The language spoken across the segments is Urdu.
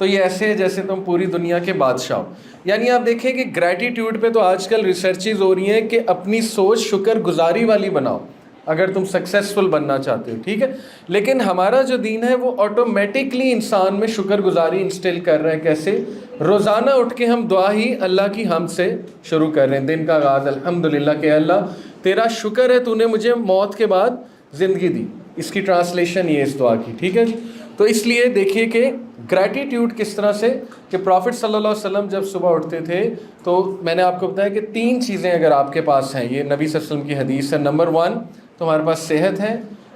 تو یہ ایسے ہے جیسے تم پوری دنیا کے بادشاہ ہو. یعنی آپ دیکھیں کہ گریٹیٹیوڈ پہ تو آج کل ریسرچز ہو رہی ہیں کہ اپنی سوچ شکر گزاری والی بناؤ اگر تم سکسیزفل بننا چاہتے ہو, ٹھیک ہے. لیکن ہمارا جو دین ہے وہ آٹومیٹکلی انسان میں شکر گزاری انسٹل کر رہا ہے. کیسے؟ روزانہ اٹھ کے ہم دعا ہی اللہ کی حمد سے شروع کر رہے ہیں. دن کا آغاز الحمدللہ کہ اللہ تیرا شکر ہے تو نے مجھے موت کے بعد زندگی دی. اس کی ٹرانسلیشن یہ اس دعا کی, ٹھیک ہے جی. تو اس لیے دیکھیے کہ گریٹیٹیوڈ کس طرح سے کہ پرافٹ صلی اللہ علیہ وسلم جب صبح اٹھتے تھے تو میں نے آپ کو بتایا کہ 3 چیزیں اگر آپ کے پاس ہیں, یہ نبی صلی اللہ علیہ وسلم کی حدیث ہے. نمبر 1 تمہارے پاس صحت ہے.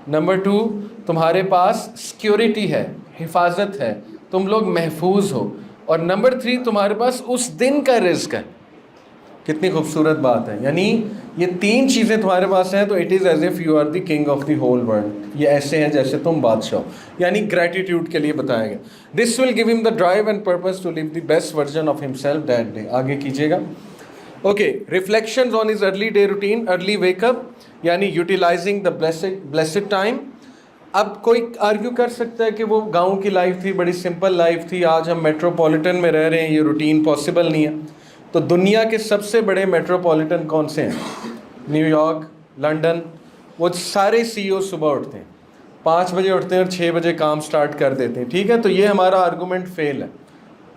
نمبر 2 تمہارے پاس سیکیورٹی ہے, حفاظت ہے, تم لوگ محفوظ ہو. اور نمبر 3 تمہارے پاس اس دن کا رزق ہے. کتنی خوبصورت بات ہے. یعنی یہ 3 چیزیں تمہارے پاس ہیں تو it is as if you are the king of the whole world. یہ ایسے ہیں جیسے تم بادشاہ ہو. یعنی گریٹیٹیوڈ کے لیے بتایا گیا. دس will give him the drive and purpose to live the best version of himself that day. آگے کیجیے گا. Okay, reflections on his early day routine, early wake up, یعنی یوٹیلائزنگ دا بلیسڈ ٹائم. اب کوئی آرگیو کر سکتا ہے کہ وہ گاؤں کی لائف تھی, بڑی سمپل لائف تھی, آج ہم میٹروپولیٹن میں رہ رہے ہیں, یہ روٹین پاسبل نہیں ہے. تو دنیا کے سب سے بڑے میٹروپولیٹن کون سے ہیں؟ New York, London. وہ سارے سی او صبح اٹھتے ہیں, 5 بجے اٹھتے ہیں اور 6 بجے کام سٹارٹ کر دیتے ہیں, ٹھیک ہے. تو یہ ہمارا آرگومنٹ فیل ہے.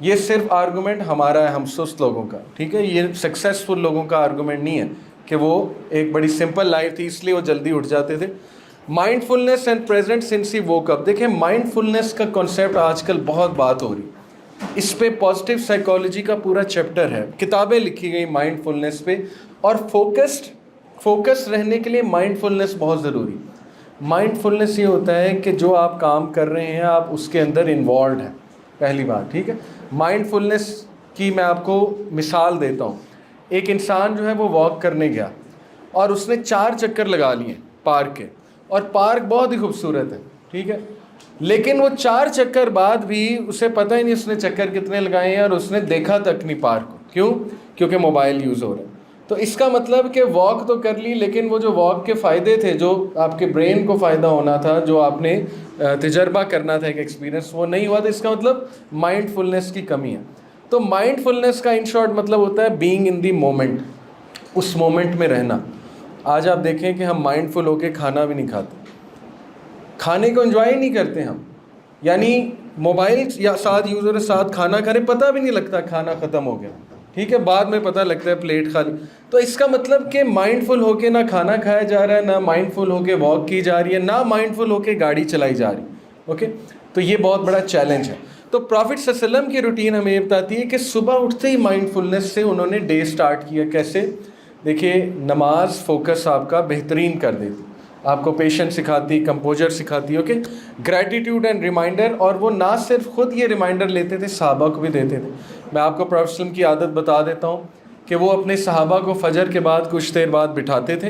یہ صرف آرگومنٹ ہمارا ہے, ہم سست لوگوں کا, ٹھیک ہے. یہ سکسیزفل لوگوں کا آرگومنٹ نہیں ہے کہ وہ ایک بڑی سمپل لائف تھی اس لیے وہ جلدی اٹھ جاتے تھے. Mindfulness and present sense he woke up. دیکھیں مائنڈ فلنس کا کنسیپٹ آج کل بہت بات ہو رہی, اس پہ پازیٹیو سائیکالوجی کا پورا چیپٹر ہے, کتابیں لکھی گئی مائنڈ فلنس پہ. اور فوکس رہنے کے لیے مائنڈ فلنس بہت ضروری. مائنڈ فلنس یہ ہوتا ہے کہ جو آپ کام کر رہے ہیں آپ اس کے اندر انوالوڈ ہیں, پہلی بات, ٹھیک ہے. مائنڈ فلنس کی میں آپ کو مثال دیتا ہوں. ایک انسان جو ہے وہ واک کرنے گیا اور اس نے 4 چکر لگا لیے پارک کے, اور پارک بہت ہی خوبصورت ہے, ٹھیک ہے. لیکن وہ 4 چکر بعد بھی اسے پتہ ہی نہیں اس نے چکر کتنے لگائے ہیں, اور اس نے دیکھا تک نہیں پارک کو. کیوں؟ کیونکہ موبائل یوز ہو رہا ہے. تو اس کا مطلب کہ واک تو کر لی لیکن وہ جو واک کے فائدے تھے, جو آپ کے برین کو فائدہ ہونا تھا, جو آپ نے تجربہ کرنا تھا, ایک ایکسپیرینس, وہ نہیں ہوا. تو اس کا مطلب مائنڈ فلنس کی کمی ہے. تو مائنڈ فلنس کا ان شارٹ مطلب ہوتا ہے بینگ ان دی مومنٹ, اس مومنٹ میں رہنا. آج آپ دیکھیں کہ ہم مائنڈ فل ہو کے کھانا بھی نہیں کھاتے, کھانے کو انجوائے نہیں کرتے ہم. یعنی موبائل یا ساتھ یوز ہو رہے, ساتھ کھانا کھا رہے, پتہ بھی نہیں لگتا کھانا ختم ہو گیا, ٹھیک ہے. بعد میں پتہ لگتا ہے پلیٹ خالی. تو اس کا مطلب کہ مائنڈ فل ہو کے نہ کھانا کھایا جا رہا ہے, نہ مائنڈ فل ہو کے واک کی جا رہی ہے, نہ مائنڈ فل ہو کے گاڑی چلائی جا رہی. اوکے, تو یہ بہت بڑا چیلنج ہے. تو پرافٹ صلی اللہ علیہ وسلم کی روٹین ہمیں یہ بتاتی ہے کہ صبح اٹھتے ہی مائنڈ فلنس سے انہوں نے ڈے سٹارٹ کیا. کیسے؟ دیکھیے, نماز فوکس آپ کا بہترین کر دیتی, آپ کو پیشنس سکھاتی, کمپوزر سکھاتی. Okay, gratitude and reminder. اور وہ نہ صرف خود یہ ریمائنڈر لیتے تھے, صحابہ کو بھی دیتے تھے. میں آپ کو پرافٹ صلی اللہ علیہ وسلم کی عادت بتا دیتا ہوں کہ وہ اپنے صحابہ کو فجر کے بعد کچھ دیر بعد بٹھاتے تھے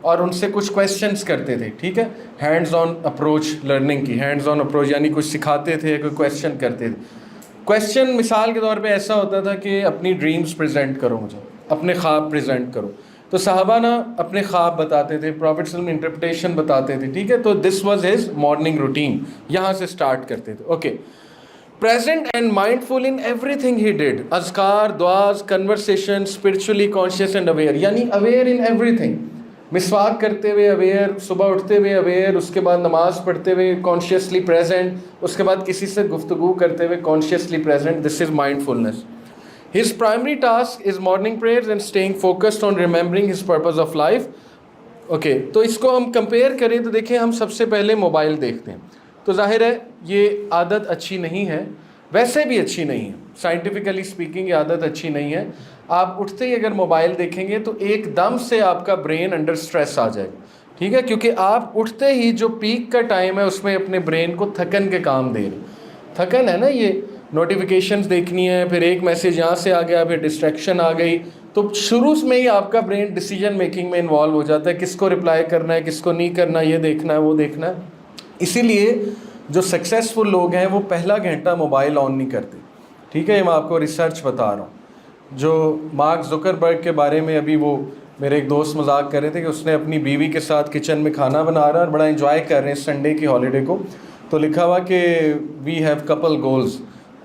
اور ان سے کچھ کویسچنس کرتے تھے, ٹھیک ہے. ہینڈز آن اپروچ لرننگ کی, ہینڈز آن اپروچ یعنی کچھ سکھاتے تھے, کوئی کویسچن کرتے تھے. کویسچن مثال کے طور پہ ایسا ہوتا تھا کہ اپنی ڈریمز پریزنٹ کرو, مجھے اپنے خواب پریزنٹ کرو. تو صحابہ نا اپنے خواب بتاتے تھے, پرافٹ صلی اللہ علیہ وسلم انٹرپریٹیشن بتاتے تھے, ٹھیک ہے. تو this was his morning routine, یہاں سے اسٹارٹ کرتے تھے. Okay, present and mindful in everything he did, اذکار, دعاز, conversation, spiritually conscious and aware. یعنی aware in everything. مسواک کرتے ہوئے اویئر, صبح اٹھتے ہوئے اویئر, اس کے بعد نماز پڑھتے ہوئے کانشیسلی پریزنٹ, اس کے بعد کسی سے گفتگو کرتے ہوئے consciously present. This is mind فلنس. His primary task is morning prayers and staying focused on remembering his purpose of life. Okay, تو اس کو ہم کمپیئر کریں تو دیکھیں ہم سب سے پہلے موبائل دیکھتے ہیں. تو ظاہر ہے یہ عادت اچھی نہیں ہے, ویسے بھی اچھی نہیں ہے, سائنٹیفکلی اسپیکنگ یہ عادت اچھی نہیں ہے. آپ اٹھتے ہی اگر موبائل دیکھیں گے تو ایک دم سے آپ کا برین انڈر اسٹریس آ جائے گا, ٹھیک ہے. کیونکہ آپ اٹھتے ہی جو پیک کا ٹائم ہے اس میں اپنے برین کو تھکن کے کام دے رہے. تھکن ہے نا, یہ نوٹیفیکیشنز دیکھنی ہے, پھر ایک میسیج یہاں سے آ گیا, پھر ڈسٹریکشن آ گئی, تو شروع میں ہی آپ کا برین ڈیسیجن میکنگ میں انوالو ہو جاتا ہے, کس کو رپلائی کرنا ہے, کس کو نہیں کرنا, یہ دیکھنا ہے, وہ دیکھنا ہے. اسی لیے جو سکسیزفل لوگ ہیں وہ پہلا گھنٹہ موبائل آن نہیں کرتے, ٹھیک ہے. یہ میں آپ کو ریسرچ بتا رہا ہوں. جو مارک زکربرگ کے بارے میں ابھی وہ میرے ایک دوست مذاق کر رہے تھے کہ اس نے اپنی بیوی کے ساتھ کچن میں کھانا بنا رہا اور بڑا انجوائے کر رہے ہیں سنڈے کی ہالیڈے کو. تو لکھا ہوا کہ وی ہیو کپل گولز,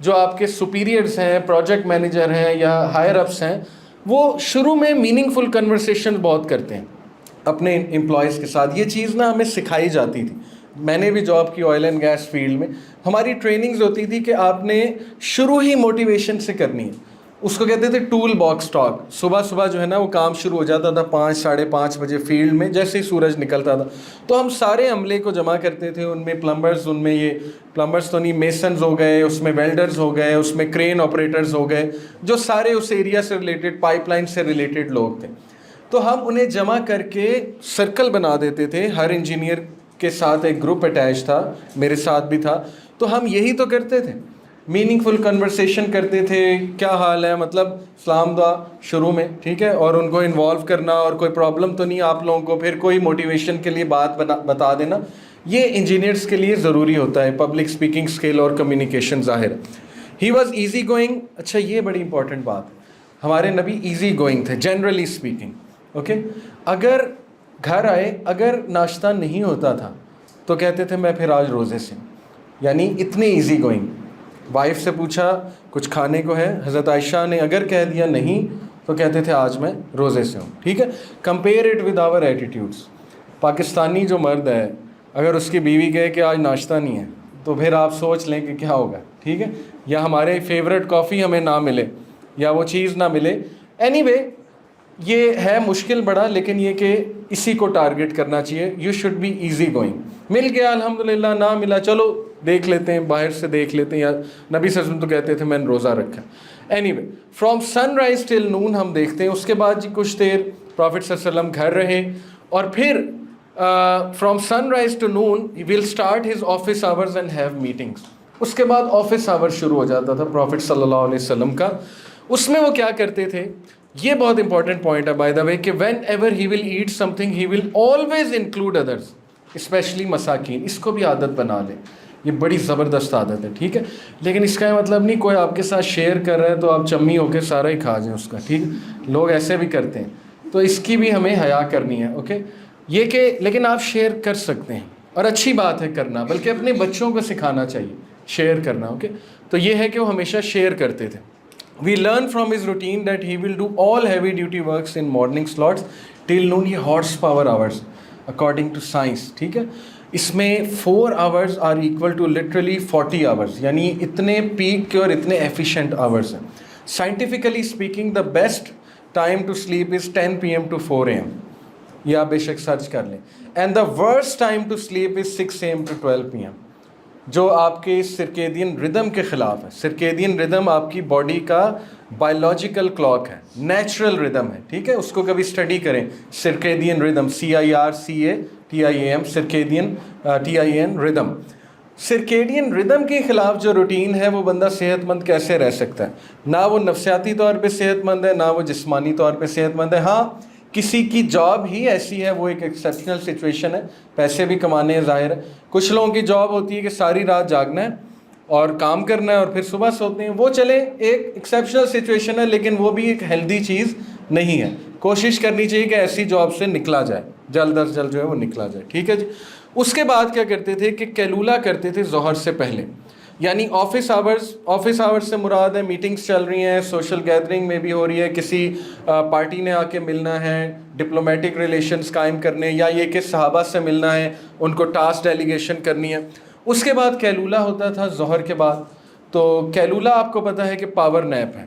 جو آپ کے سپیریئرز ہیں, پروجیکٹ مینیجر ہیں یا ہائر اپس ہیں, وہ شروع میں میننگ فل کنورسیشن بہت کرتے ہیں اپنے امپلائیز کے ساتھ. یہ چیز نا ہمیں سکھائی جاتی تھی. میں نے بھی جاب کی آئل اینڈ گیس فیلڈ میں, ہماری ٹریننگز ہوتی تھی کہ آپ نے شروع ہی موٹیویشن سے کرنی ہے. اس کو کہتے تھے ٹول باکس ٹاک. صبح صبح جو ہے نا وہ کام شروع ہو جاتا تھا 5-5:30 بجے فیلڈ میں, جیسے ہی سورج نکلتا تھا تو ہم سارے عملے کو جمع کرتے تھے. ان میں پلمبرز, ان میں یہ پلمبرز تو نہیں, میسنز ہو گئے, اس میں ویلڈرز ہو گئے, اس میں کرین آپریٹرز ہو گئے, جو سارے اس ایریا سے ریلیٹڈ, پائپ لائن سے ریلیٹڈ لوگ تھے. تو ہم انہیں جمع کر کے سرکل بنا دیتے تھے. ہر انجینئر کے ساتھ ایک گروپ اٹیچ تھا, میرے ساتھ بھی تھا. تو ہم یہی تو کرتے تھے, میننگ فل کنورسیشن کرتے تھے. کیا حال ہے, مطلب سلام دعا شروع میں, ٹھیک ہے, اور ان کو انوالو کرنا, اور کوئی پرابلم تو نہیں آپ لوگوں کو, پھر کوئی موٹیویشن کے لیے بات بتا دینا. یہ انجینئرس کے لیے ضروری ہوتا ہے, پبلک اسپیکنگ اسکل اور کمیونیکیشن. ظاہر ہی واز ایزی گوئنگ. اچھا یہ بڑی امپورٹنٹ بات, ہمارے نبی ایزی گوئنگ تھے جنرلی اسپیکنگ. اوکے, اگر گھر آئے, اگر ناشتہ نہیں ہوتا تھا تو کہتے تھے میں پھر آج روزے سے ہوں, یعنی اتنے ایزی گوئنگ. وائف سے پوچھا کچھ کھانے کو ہے, حضرت عائشہ نے اگر کہہ دیا نہیں تو کہتے تھے آج میں روزے سے ہوں. ٹھیک ہے, compare it with our attitudes. Pakistani جو مرد ہے اگر اس کی بیوی کہے کہ آج ناشتہ نہیں ہے تو پھر آپ سوچ لیں کہ کیا ہوگا. ٹھیک ہے, یا ہمارے فیوریٹ کافی ہمیں نہ ملے یا وہ چیز نہ ملے. اینی وے یہ ہے مشکل بڑا, لیکن یہ کہ اسی کو ٹارگٹ کرنا چاہیے. You should be easy going. مل گیا الحمدللہ, نہ ملا چلو دیکھ لیتے ہیں, باہر سے دیکھ لیتے ہیں, یا نبی صلی اللہ علیہ وسلم تو کہتے تھے میں نے روزہ رکھا. Anyway from sunrise till noon ہم دیکھتے ہیں. اس کے بعد جی کچھ دیر پرافٹ صلی اللہ علیہ وسلم گھر رہے, اور پھر from sunrise to noon he will start his office hours and have meetings. اس کے بعد آفس آور شروع ہو جاتا تھا پرافٹ صلی اللہ علیہ وسلم کا. اس میں وہ کیا کرتے تھے, یہ بہت امپورٹنٹ پوائنٹ ہے بائی دا وے, کہ whenever he will eat something he will always include others, especially مساکین. اس کو بھی عادت بنا لیں, یہ بڑی زبردست عادت ہے. ٹھیک ہے, لیکن اس کا مطلب نہیں کوئی آپ کے ساتھ شیئر کر رہا ہے تو آپ چمی ہو کے سارا ہی کھا جائیں اس کا. ٹھیک, لوگ ایسے بھی کرتے ہیں, تو اس کی بھی ہمیں حیا کرنی ہے. اوکے, یہ کہ لیکن آپ شیئر کر سکتے ہیں, اور اچھی بات ہے کرنا, بلکہ اپنے بچوں کو سکھانا چاہیے شیئر کرنا. اوکے, تو یہ ہے کہ وہ ہمیشہ شیئر کرتے تھے. We learn from his routine that he will do all heavy duty works in morning slots till noon. یہ horse power hours according to science. ٹھیک ہے, اس میں 4 hours are equal to literally 40 hours, یعنی اتنے پیک کے اور اتنے ایفیشینٹ آورس ہیں. Scientifically speaking the best time to sleep is 10 PM to 4 AM. یہ آپ بے شک سرچ کر لیں. And the worst time to sleep is 6 AM to 12 PM, جو آپ کے سرکیڈین ردم کے خلاف ہے. سرکیڈین ردم آپ کی باڈی کا بایولوجیکل کلاک ہے, نیچرل ردم ہے. ٹھیک ہے, اس کو کبھی اسٹڈی کریں. سرکیڈین ردم, CIRCATIAM, سرکیڈین TIN ردم. سرکیڈین ردم کے خلاف جو روٹین ہے وہ بندہ صحت مند کیسے رہ سکتا ہے؟ نہ وہ نفسیاتی طور پہ صحت مند ہے, نہ وہ جسمانی طور پہ صحت مند ہے. ہاں کسی کی جاب ہی ایسی ہے, وہ ایک ایکسیپشنل سچویشن ہے, پیسے بھی کمانے ہیں ظاہر ہے. کچھ لوگوں کی جاب ہوتی ہے کہ ساری رات جاگنا ہے اور کام کرنا ہے اور پھر صبح سوتے ہیں. وہ چلے ایک ایکسیپشنل سچویشن ہے, لیکن وہ بھی ایک ہیلدی چیز نہیں ہے. کوشش کرنی چاہیے کہ ایسی جاب سے نکلا جائے, جلد از جلد جو ہے وہ نکلا جائے. ٹھیک ہے جی. اس کے بعد کیا کرتے تھے کہ کیلولا کرتے تھے ظہر سے پہلے, یعنی آفس آورس سے مراد ہے میٹنگس چل رہی ہیں, سوشل گیدرنگ میں بھی ہو رہی ہے, کسی پارٹی نے آ کے ملنا ہے, ڈپلومیٹک ریلیشنز قائم کرنے, یا یہ کہ صحابہ سے ملنا ہے, ان کو ٹاسک ڈیلیگیشن کرنی ہے. اس کے بعد کیلولا ہوتا تھا ظہر کے بعد. تو کیلولا آپ کو پتہ ہے کہ پاور نیپ ہے,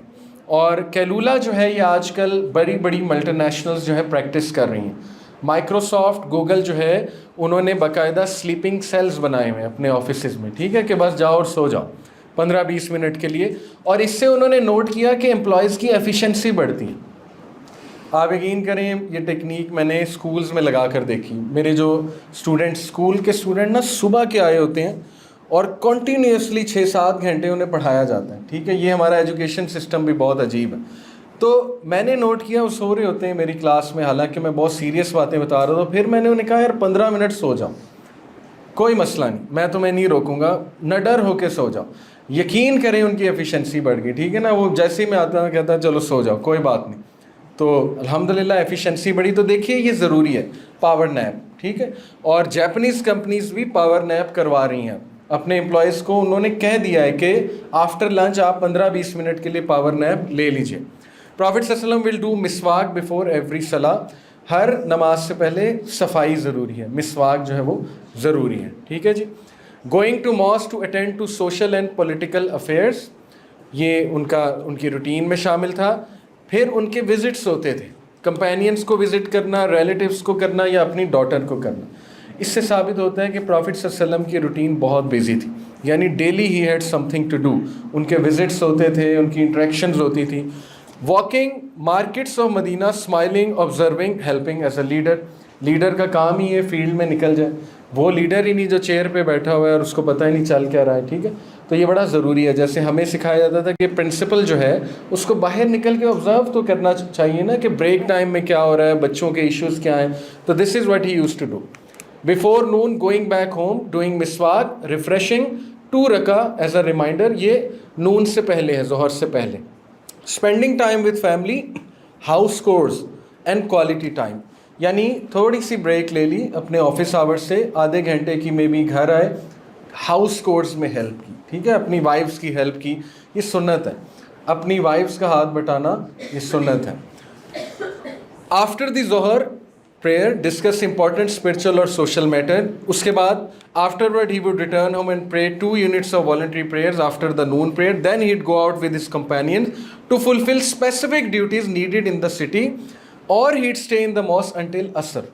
اور کیلولا جو ہے یہ آج کل بڑی بڑی ملٹی نیشنلز جو ہے پریکٹس کر رہی ہیں. مائکروسافٹ, گوگل جو ہے انہوں نے باقاعدہ سلیپنگ سیلز بنائے ہوئے ہیں اپنے آفیسز میں. ٹھیک ہے, کہ بس جاؤ اور سو جاؤ 15-20 منٹ کے لیے, اور اس سے انہوں نے نوٹ کیا کہ امپلائیز کی ایفیشنسی بڑھتی ہے. آپ یقین کریں یہ ٹیکنیک میں نے اسکولز میں لگا کر دیکھی. میرے جو اسکول کے اسٹوڈنٹ نا صبح کے آئے ہوتے ہیں اور کنٹینیوسلی 6-7 گھنٹے انہیں پڑھایا جاتا ہے. ٹھیک ہے, یہ ہمارا ایجوکیشن سسٹم بھی بہت عجیب ہے. تو میں نے نوٹ کیا وہ سو رہے ہوتے ہیں میری کلاس میں, حالانکہ میں بہت سیریس باتیں بتا رہا تھا. پھر میں نے انہیں کہا یار 15 منٹ سو جاؤ, کوئی مسئلہ نہیں, میں تمہیں نہیں روکوں گا, نہ ڈر ہو کے سو جاؤ. یقین کریں ان کی ایفیشنسی بڑھ گئی. ٹھیک ہے نا, وہ جیسے ہی میں آتا ہوں کہتا ہے چلو سو جاؤ, کوئی بات نہیں. تو الحمدللہ ایفیشنسی بڑھی. تو دیکھیے یہ ضروری ہے پاور نیپ. ٹھیک ہے, اور جاپنیز کمپنیز بھی پاور نیپ کروا رہی ہیں. اپنے امپلائیز کو انہوں نے کہہ دیا ہے کہ آفٹر لنچ آپ 15-20 منٹ کے لیے پاور نیپ لے لیجیے. پرافٹ صلی اللہ علیہ وسلم ول ڈو مسواک بفور ایوری صلاح. ہر نماز سے پہلے صفائی ضروری ہے, مسواک جو ہے وہ ضروری ہے. ٹھیک ہے جی. Going to mosque to attend to social and political affairs, یہ ان کی روٹین میں شامل تھا. پھر ان کے وزٹس ہوتے تھے, کمپینینس کو وزٹ کرنا, ریلیٹیوس کو کرنا یا اپنی ڈاٹر کو کرنا. اس سے ثابت ہوتا ہے کہ پرافٹ صلی اللہ علیہ وسلم کی روٹین بہت بیزی تھی, یعنی daily he had something to do. ان کے وزٹس ہوتے تھے, ان کی انٹریکشنز ہوتی تھی. Walking markets of Medina, smiling, observing, helping as a leader. Leader کا کام ہی ہے فیلڈ میں نکل جائے, وہ لیڈر ہی نہیں جو چیئر پہ بیٹھا ہوا ہے اور اس کو پتہ ہی نہیں چل کیا رہا ہے. ٹھیک ہے, تو یہ بڑا ضروری ہے. جیسے ہمیں سکھایا جاتا تھا کہ پرنسپل جو ہے اس کو باہر نکل کے آبزرو تو کرنا چاہیے نا, کہ بریک ٹائم میں کیا ہو رہا ہے, بچوں کے ایشوز کیا ہیں. تو this is what he used to do. Before noon going back home doing مسواک, ریفریشنگ 2 رکعہ ایز اے ریمائنڈر, یہ نون سے پہلے ہے, ظہر سے پہلے. Spending time with family, house chores and quality time, یعنی تھوڑی سی بریک لے لی اپنے آفس آورس سے, آدھے گھنٹے کی میں بھی گھر آئے, ہاؤس کورس میں ہیلپ کی. ٹھیک ہے, اپنی وائفس کی ہیلپ کی, یہ سنت ہے. اپنی وائفس کا ہاتھ بٹانا یہ سنت ہے. آفٹر دی ظہر prayer, discuss important spiritual or social matter. اس کے بعد afterward he would return home and pray 2 units of voluntary prayers after the noon prayer. Then he'd go out with his companions to fulfill specific duties needed in the city, or he'd stay in the mosque until asr.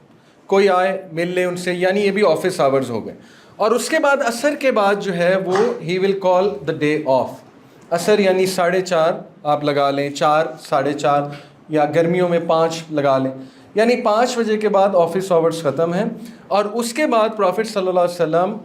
کوئی آئے مل لے ان سے, یعنی یہ بھی آفس آورز ہو گئے. اور اس کے بعد عصر کے بعد جو ہے وہ he will call the day off. عصر یعنی 4:30 آپ لگا لیں, 4, 4:30, یا گرمیوں میں 5 لگا لیں, یعنی 5 بجے کے بعد آفس آورس ختم ہیں. اور اس کے بعد پرافٹ صلی اللہ علیہ وسلم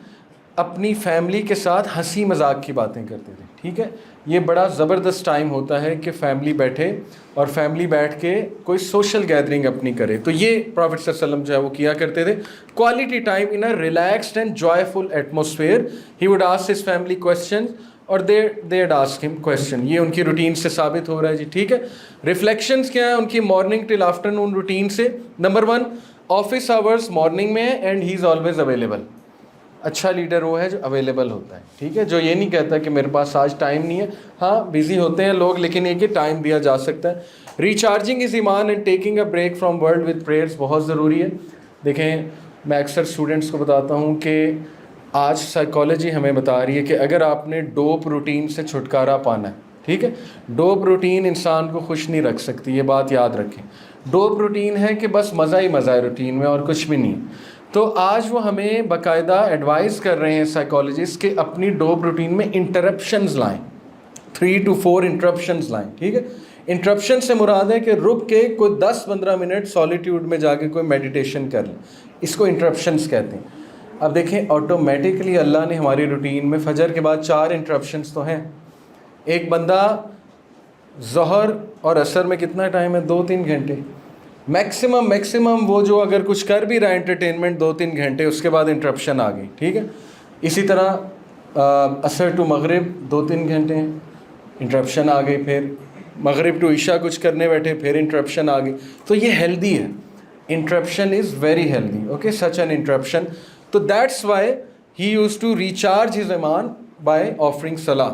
اپنی فیملی کے ساتھ ہنسی مذاق کی باتیں کرتے تھے. ٹھیک ہے, یہ بڑا زبردست ٹائم ہوتا ہے کہ فیملی بیٹھے اور فیملی بیٹھ کے کوئی سوشل گیدرنگ اپنی کرے. تو یہ پرافٹ صلی اللہ علیہ وسلم جو ہے وہ کیا کرتے تھے. Quality time in a relaxed and joyful atmosphere. He would ask his family question اور they'd ask him question. یہ ان کی روٹین سے ثابت ہو رہا ہے جی. ٹھیک ہے, ریفلیکشنز کیا ہیں ان کی مارننگ ٹل آفٹرنون روٹین سے. نمبر 1, آفس آورس مارننگ میں and he is always available. اچھا لیڈر وہ ہے جو اویلیبل ہوتا ہے. ٹھیک ہے, جو یہ نہیں کہتا کہ میرے پاس آج ٹائم نہیں ہے. ہاں بزی ہوتے ہیں لوگ, لیکن یہ کہ ٹائم دیا جا سکتا ہے. ریچارجنگ از ایمان and taking a break from world with prayers بہت ضروری ہے. دیکھیں میں اکثر اسٹوڈنٹس کو بتاتا ہوں کہ آج سائیکالوجی ہمیں بتا رہی ہے کہ اگر آپ نے ڈوپ روٹین سے چھٹکارا پانا ہے, ٹھیک ہے, ڈوپ روٹین انسان کو خوش نہیں رکھ سکتی, یہ بات یاد رکھیں. ڈوپ روٹین ہے کہ بس مزہ ہی مزہ ہے روٹین میں اور کچھ بھی نہیں. تو آج وہ ہمیں باقاعدہ ایڈوائز کر رہے ہیں سائیکالوجسٹ کہ اپنی ڈوپ روٹین میں انٹرپشنز لائیں, 3 to 4 انٹرپشنز لائیں. ٹھیک ہے, انٹرپشن سے مراد ہے کہ رک کے کوئی 10-15 منٹ سالیٹیوڈ میں جا کے کوئی میڈیٹیشن کر لیں, اس کو انٹرپشنز کہتے ہیں. اب دیکھیں آٹومیٹکلی اللہ نے ہماری روٹین میں فجر کے بعد 4 انٹرپشنز تو ہیں. ایک بندہ ظہر اور عصر میں کتنا ٹائم ہے, 2-3 گھنٹے میکسیمم وہ جو اگر کچھ کر بھی رہا ہے انٹرٹینمنٹ 2-3 گھنٹے, اس کے بعد انٹرپشن آ گئی. ٹھیک ہے, اسی طرح عصر ٹو مغرب 2-3 گھنٹے ہیں, انٹرپشن آ گئی. پھر مغرب ٹو عشاء کچھ کرنے بیٹھے, پھر انٹرپشن آ گئی. تو یہ ہیلدی ہے, interruption is very healthy. Okay, such an interruption. تو that's why he used to recharge his ایمان بائی آفرنگ صلاح.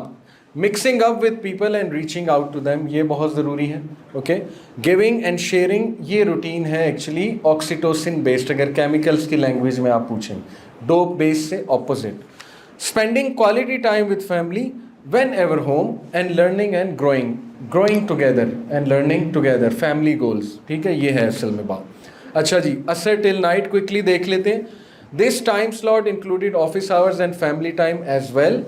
Mixing up with people and reaching out to them, یہ بہت ضروری ہے. اوکے, گیونگ اینڈ شیئرنگ, یہ روٹین ہے ایکچولی آکسیٹوسن بیسڈ, اگر کیمیکلس کی لینگویج میں آپ پوچھیں, ڈوپ بیس سے opposite. Spending quality time with family whenever home and learning and growing together and learning together, family goals. ٹھیک ہے, یہ ہے اصل میں بات. اچھا جی, عصر ٹل نائٹ کوئکلی دیکھ لیتے ہیں. This time slot included office hours and family time as well.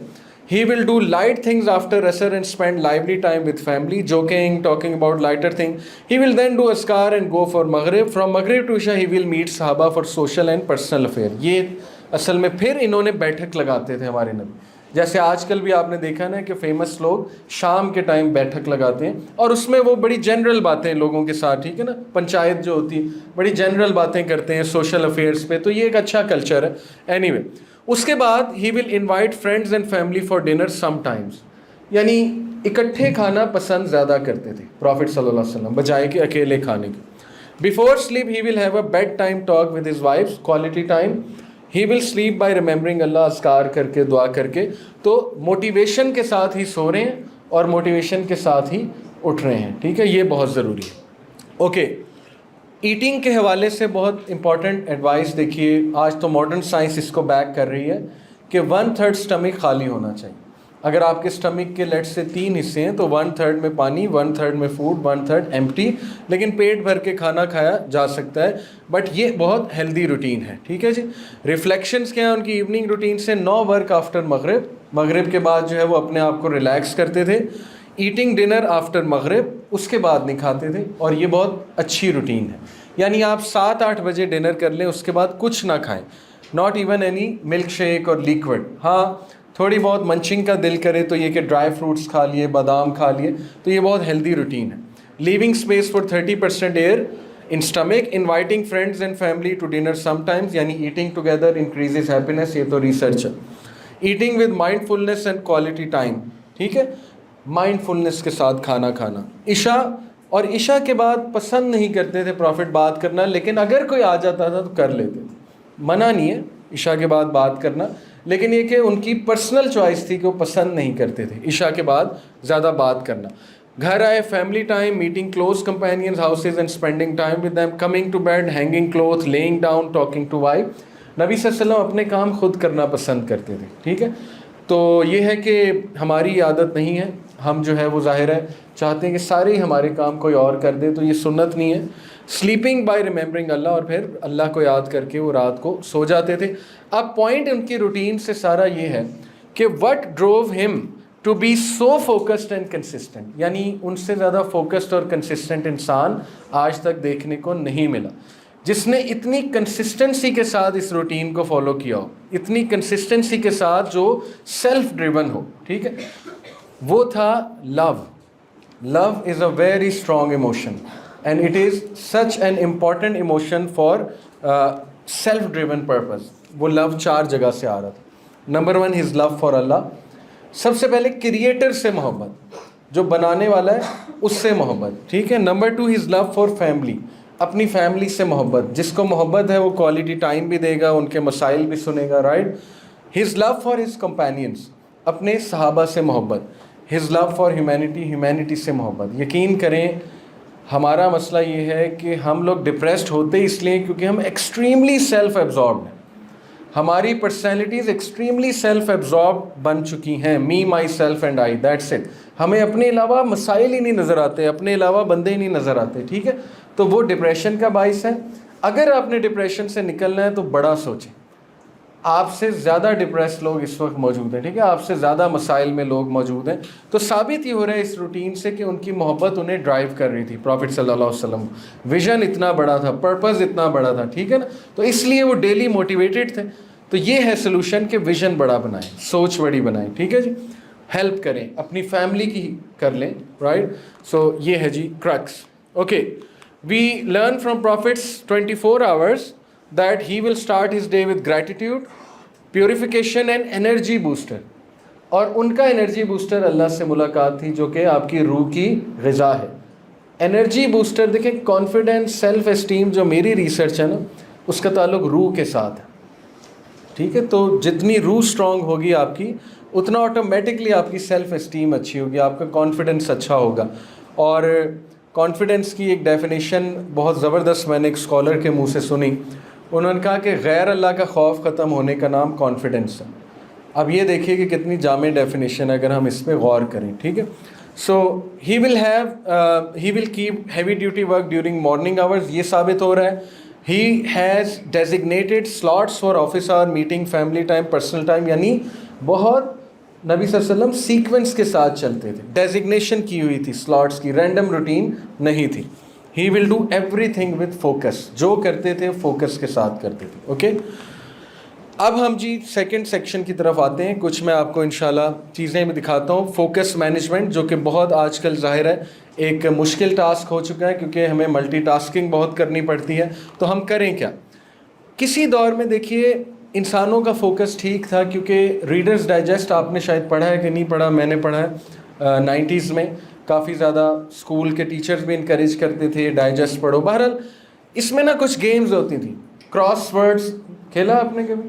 He will do light things after Asr and spend lively time with family, joking, talking about lighter things. He will then do askar and go for Maghrib. From Maghrib to Isha he will meet Sahaba for social and personal affairs. یہ اصل میں پھر انہوں نے بیٹھک لگاتے تھے ہمارے نبی. جیسے آج کل بھی آپ نے دیکھا نا کہ فیمس لوگ شام کے ٹائم بیٹھک لگاتے ہیں, اور اس میں وہ بڑی جنرل باتیں لوگوں کے ساتھ, ٹھیک ہے نا, پنچایت جو ہوتی ہے بڑی جنرل باتیں کرتے ہیں سوشل افیئرس پہ. تو یہ ایک اچھا کلچر ہے. اینی وے, اس کے بعد he will invite friends and family for dinner sometimes, یعنی اکٹھے کھانا پسند زیادہ کرتے تھے پرافٹ صلی اللہ علیہ وسلم بجائے کہ اکیلے کھانے کے. Before sleep he will have a bed time talk with his wives, quality time. He will sleep by remembering اللہ، اذکار کر کے، دعا کر کے. تو موٹیویشن کے ساتھ ہی سو رہے ہیں اور موٹیویشن کے ساتھ ہی اٹھ رہے ہیں. ٹھیک ہے، یہ بہت ضروری ہے. اوکے، ایٹنگ کے حوالے سے بہت امپورٹنٹ ایڈوائس دیکھیے. آج تو ماڈرن سائنس اس کو بیک کر رہی ہے کہ 1/3 اسٹمک خالی ہونا چاہیے. اگر آپ کے اسٹمک کے لیٹ سے 3 حصے ہیں تو 1/3 میں پانی، 1/3 میں فوڈ، 1/3 ایمٹی. لیکن پیٹ بھر کے کھانا کھایا جا سکتا ہے، بٹ یہ بہت ہیلدی روٹین ہے. ٹھیک ہے جی. ریفلیکشنز کیا ہیں ان کی ایوننگ روٹین سے؟ 9 ورک آفٹر مغرب. مغرب کے بعد جو ہے وہ اپنے آپ کو ریلیکس کرتے تھے. ایٹنگ ڈنر آفٹر مغرب، اس کے بعد نہیں کھاتے تھے، اور یہ بہت اچھی روٹین ہے. یعنی آپ 7-8 بجے ڈنر کر لیں، اس کے بعد کچھ نہ کھائیں، not even any milk shake اور لیکوڈ. ہاں تھوڑی بہت منچنگ کا دل کرے تو یہ کہ ڈرائی فروٹس کھا لیے، بادام کھا لیے، تو یہ بہت ہیلدی روٹین ہے. Leaving space for 30% air in stomach. Inviting friends and family to dinner sometimes, یعنی ایٹنگ ٹوگیدر انکریزز ہیپینس. یہ تو ریسرچ ہے. Eating with mindfulness and quality time. ٹھیک ہے، مائنڈ فلنس کے ساتھ کھانا کھانا. عشاء کے بعد پسند نہیں کرتے تھے پروفٹ بات کرنا، لیکن اگر کوئی آ جاتا تھا تو کر لیتے تھے. منع نہیں ہے عشاء کے بعد بات کرنا، لیکن یہ کہ ان کی پرسنل چوائس تھی کہ وہ پسند نہیں کرتے تھے عشاء کے بعد زیادہ بات کرنا. گھر آئے، family time, meeting close companions houses and spending time with them. Coming to bed, hanging cloth, lying down, talking to wife. نبی صلی اللہ علیہ وسلم اپنے کام خود کرنا پسند کرتے تھے. ٹھیک ہے، تو یہ ہے کہ ہماری عادت نہیں ہے. ہم جو ہے وہ ظاہر ہے چاہتے ہیں کہ سارے ہی ہمارے کام کوئی اور کر دے، تو یہ سنت نہیں ہے. سلیپنگ بائی ریمبرنگ اللہ، اور پھر اللہ کو یاد کر کے وہ رات کو سو جاتے تھے. اب پوائنٹ ان کی روٹین سے سارا یہ ہے کہ what drove him to be so focused and consistent. یعنی ان سے زیادہ فوکسڈ اور کنسسٹنٹ انسان آج تک دیکھنے کو نہیں ملا، جس نے اتنی کنسسٹنسی کے ساتھ اس روٹین کو فالو کیا ہو، اتنی کنسسٹنسی کے ساتھ جو سیلف ڈریون ہو. ٹھیک ہے، وہ تھا love. Love is a very strong emotion and it is such an important emotion for self driven purpose. وہ لو 4 جگہ سے آ رہا تھا. نمبر 1 ہز لو فار اللہ. سب سے پہلے کریٹر سے محبت، جو بنانے والا ہے اس سے محبت. ٹھیک ہے. Number 2 his love for family. اپنی فیملی سے محبت. جس کو محبت ہے وہ کوالٹی ٹائم بھی دے گا، ان کے مسائل بھی سنے گا. Right. His love for his companions. اپنے صحابہ سے محبت. His love for humanity. Humanity سے محبت. یقین کریں ہمارا مسئلہ یہ ہے کہ ہم لوگ ڈپریسڈ ہوتے اس لیے کیونکہ ہم ایکسٹریملی سیلف ایبزاربڈ ہیں. ہماری پرسنالٹیز ایکسٹریملی سیلف ایبزارب بن چکی ہیں. Me, myself and I, that's it. ہمیں اپنے علاوہ مسائل ہی نہیں نظر آتے، اپنے علاوہ بندے ہی نہیں نظر آتے. ٹھیک ہے، تو وہ ڈپریشن کا باعث ہے. اگر آپ نے ڈپریشن سے نکلنا ہے تو بڑا سوچیں. آپ سے زیادہ ڈپریس لوگ اس وقت موجود ہیں. ٹھیک ہے، آپ سے زیادہ مسائل میں لوگ موجود ہیں. تو ثابت ہی ہو رہا ہے اس روٹین سے کہ ان کی محبت انہیں ڈرائیو کر رہی تھی. پروفٹ صلی اللہ علیہ وسلم ویژن اتنا بڑا تھا، پرپز اتنا بڑا تھا. ٹھیک ہے نا، تو اس لیے وہ ڈیلی موٹیویٹڈ تھے. تو یہ ہے سلوشن کہ ویژن بڑا بنائیں، سوچ بڑی بنائیں. ٹھیک ہے جی. ہیلپ کریں، اپنی فیملی کی کر لیں. رائٹ. سو یہ ہے جی crux. Okay, we learn from prophets 24 hours that he will start his day with gratitude, purification and energy booster. اور ان کا انرجی بوسٹر اللہ سے ملاقات تھی، جو کہ آپ کی روح کی غذا ہے. انرجی بوسٹر دیکھیں، کانفیڈنس، سیلف اسٹیم، جو میری ریسرچ ہے نا، اس کا تعلق روح کے ساتھ ہے. ٹھیک ہے، تو جتنی روح اسٹرانگ ہوگی آپ کی، اتنا آٹومیٹکلی آپ کی سیلف اسٹیم اچھی ہوگی، آپ کا کانفیڈنس اچھا ہوگا. اور کانفیڈنس کی ایک ڈیفینیشن بہت زبردست میں نے ایک اسکالر کے منہ سے سنی. انہوں نے کہا کہ غیر اللہ کا خوف ختم ہونے کا نام کانفیڈنس ہے. اب یہ دیکھیے کہ کتنی جامع ڈیفینیشن ہے اگر ہم اس پہ غور کریں. ٹھیک ہے. So he will keep heavy duty work during morning hours. یہ ثابت ہو رہا ہے. He has designated slots for office hour, meeting, family time, personal time. یعنی بہت نبی صلی اللہ علیہ وسلم سیکوینس کے ساتھ چلتے تھے. ڈیزگنیشن کی ہوئی تھی سلاٹس کی، رینڈم روٹین نہیں تھی. He will do everything with focus. جو کرتے تھے فوکس کے ساتھ کرتے تھے. اوکے، اب ہم جی سیکنڈ سیکشن کی طرف آتے ہیں. کچھ میں آپ کو انشاءاللہ چیزیں بھی دکھاتا ہوں. فوکس مینجمنٹ، جو کہ بہت آج کل ظاہر ہے ایک مشکل ٹاسک ہو چکا ہے، کیونکہ ہمیں ملٹی ٹاسکنگ بہت کرنی پڑتی ہے. تو ہم کریں کیا؟ کسی دور میں دیکھیے انسانوں کا فوکس ٹھیک تھا، کیونکہ ریڈرز ڈائجسٹ آپ نے شاید پڑھا ہے کہ نہیں پڑھا، میں نے پڑھا ہے. 90s میں کافی زیادہ اسکول کے ٹیچرز بھی انکریج کرتے تھے ڈائجسٹ پڑھو. بہرحال اس میں نا کچھ گیمز ہوتی تھیں. کراس ورڈز کھیلا آپ نے کبھی؟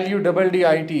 LUDDITE,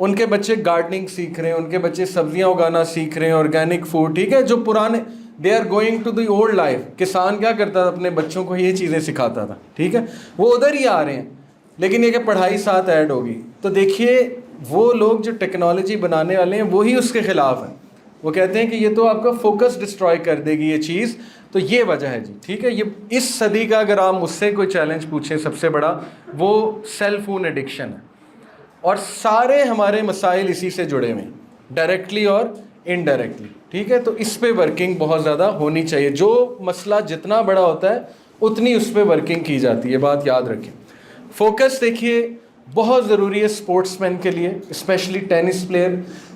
ان کے بچے گارڈننگ سیکھ رہے ہیں, ان کے بچے سبزیاں اگانا سیکھ رہے ہیں, آرگینک فوڈ, ٹھیک ہے, جو پرانے they are going to the old life. کسان کیا کرتا تھا, اپنے بچوں کو یہ چیزیں سکھاتا تھا, ٹھیک ہے, وہ ادھر ہی آ رہے ہیں, لیکن یہ کہ پڑھائی ساتھ ایڈ ہوگی. تو دیکھیے وہ لوگ جو ٹیکنالوجی بنانے والے ہیں وہی اس کے خلاف ہیں. وہ کہتے ہیں کہ یہ تو آپ کا فوکس ڈسٹروائے کر دے گی یہ چیز. تو یہ وجہ ہے جی, ٹھیک ہے. یہ اس صدی کا اگر آپ مجھ سے کوئی چیلنج پوچھیں سب سے بڑا, وہ سیل فون ایڈکشن ہے. اور سارے ہمارے مسائل اسی سے جڑے ہوئے ہیں, ڈائریکٹلی اور انڈائریکٹلی, ٹھیک ہے. تو اس پہ ورکنگ بہت زیادہ ہونی چاہیے. جو مسئلہ جتنا بڑا ہوتا ہے اتنی اس پہ ورکنگ کی جاتی ہے, بات یاد رکھیں. فوکس دیکھیے بہت ضروری ہے اسپورٹس مین کے لیے, especially tennis player.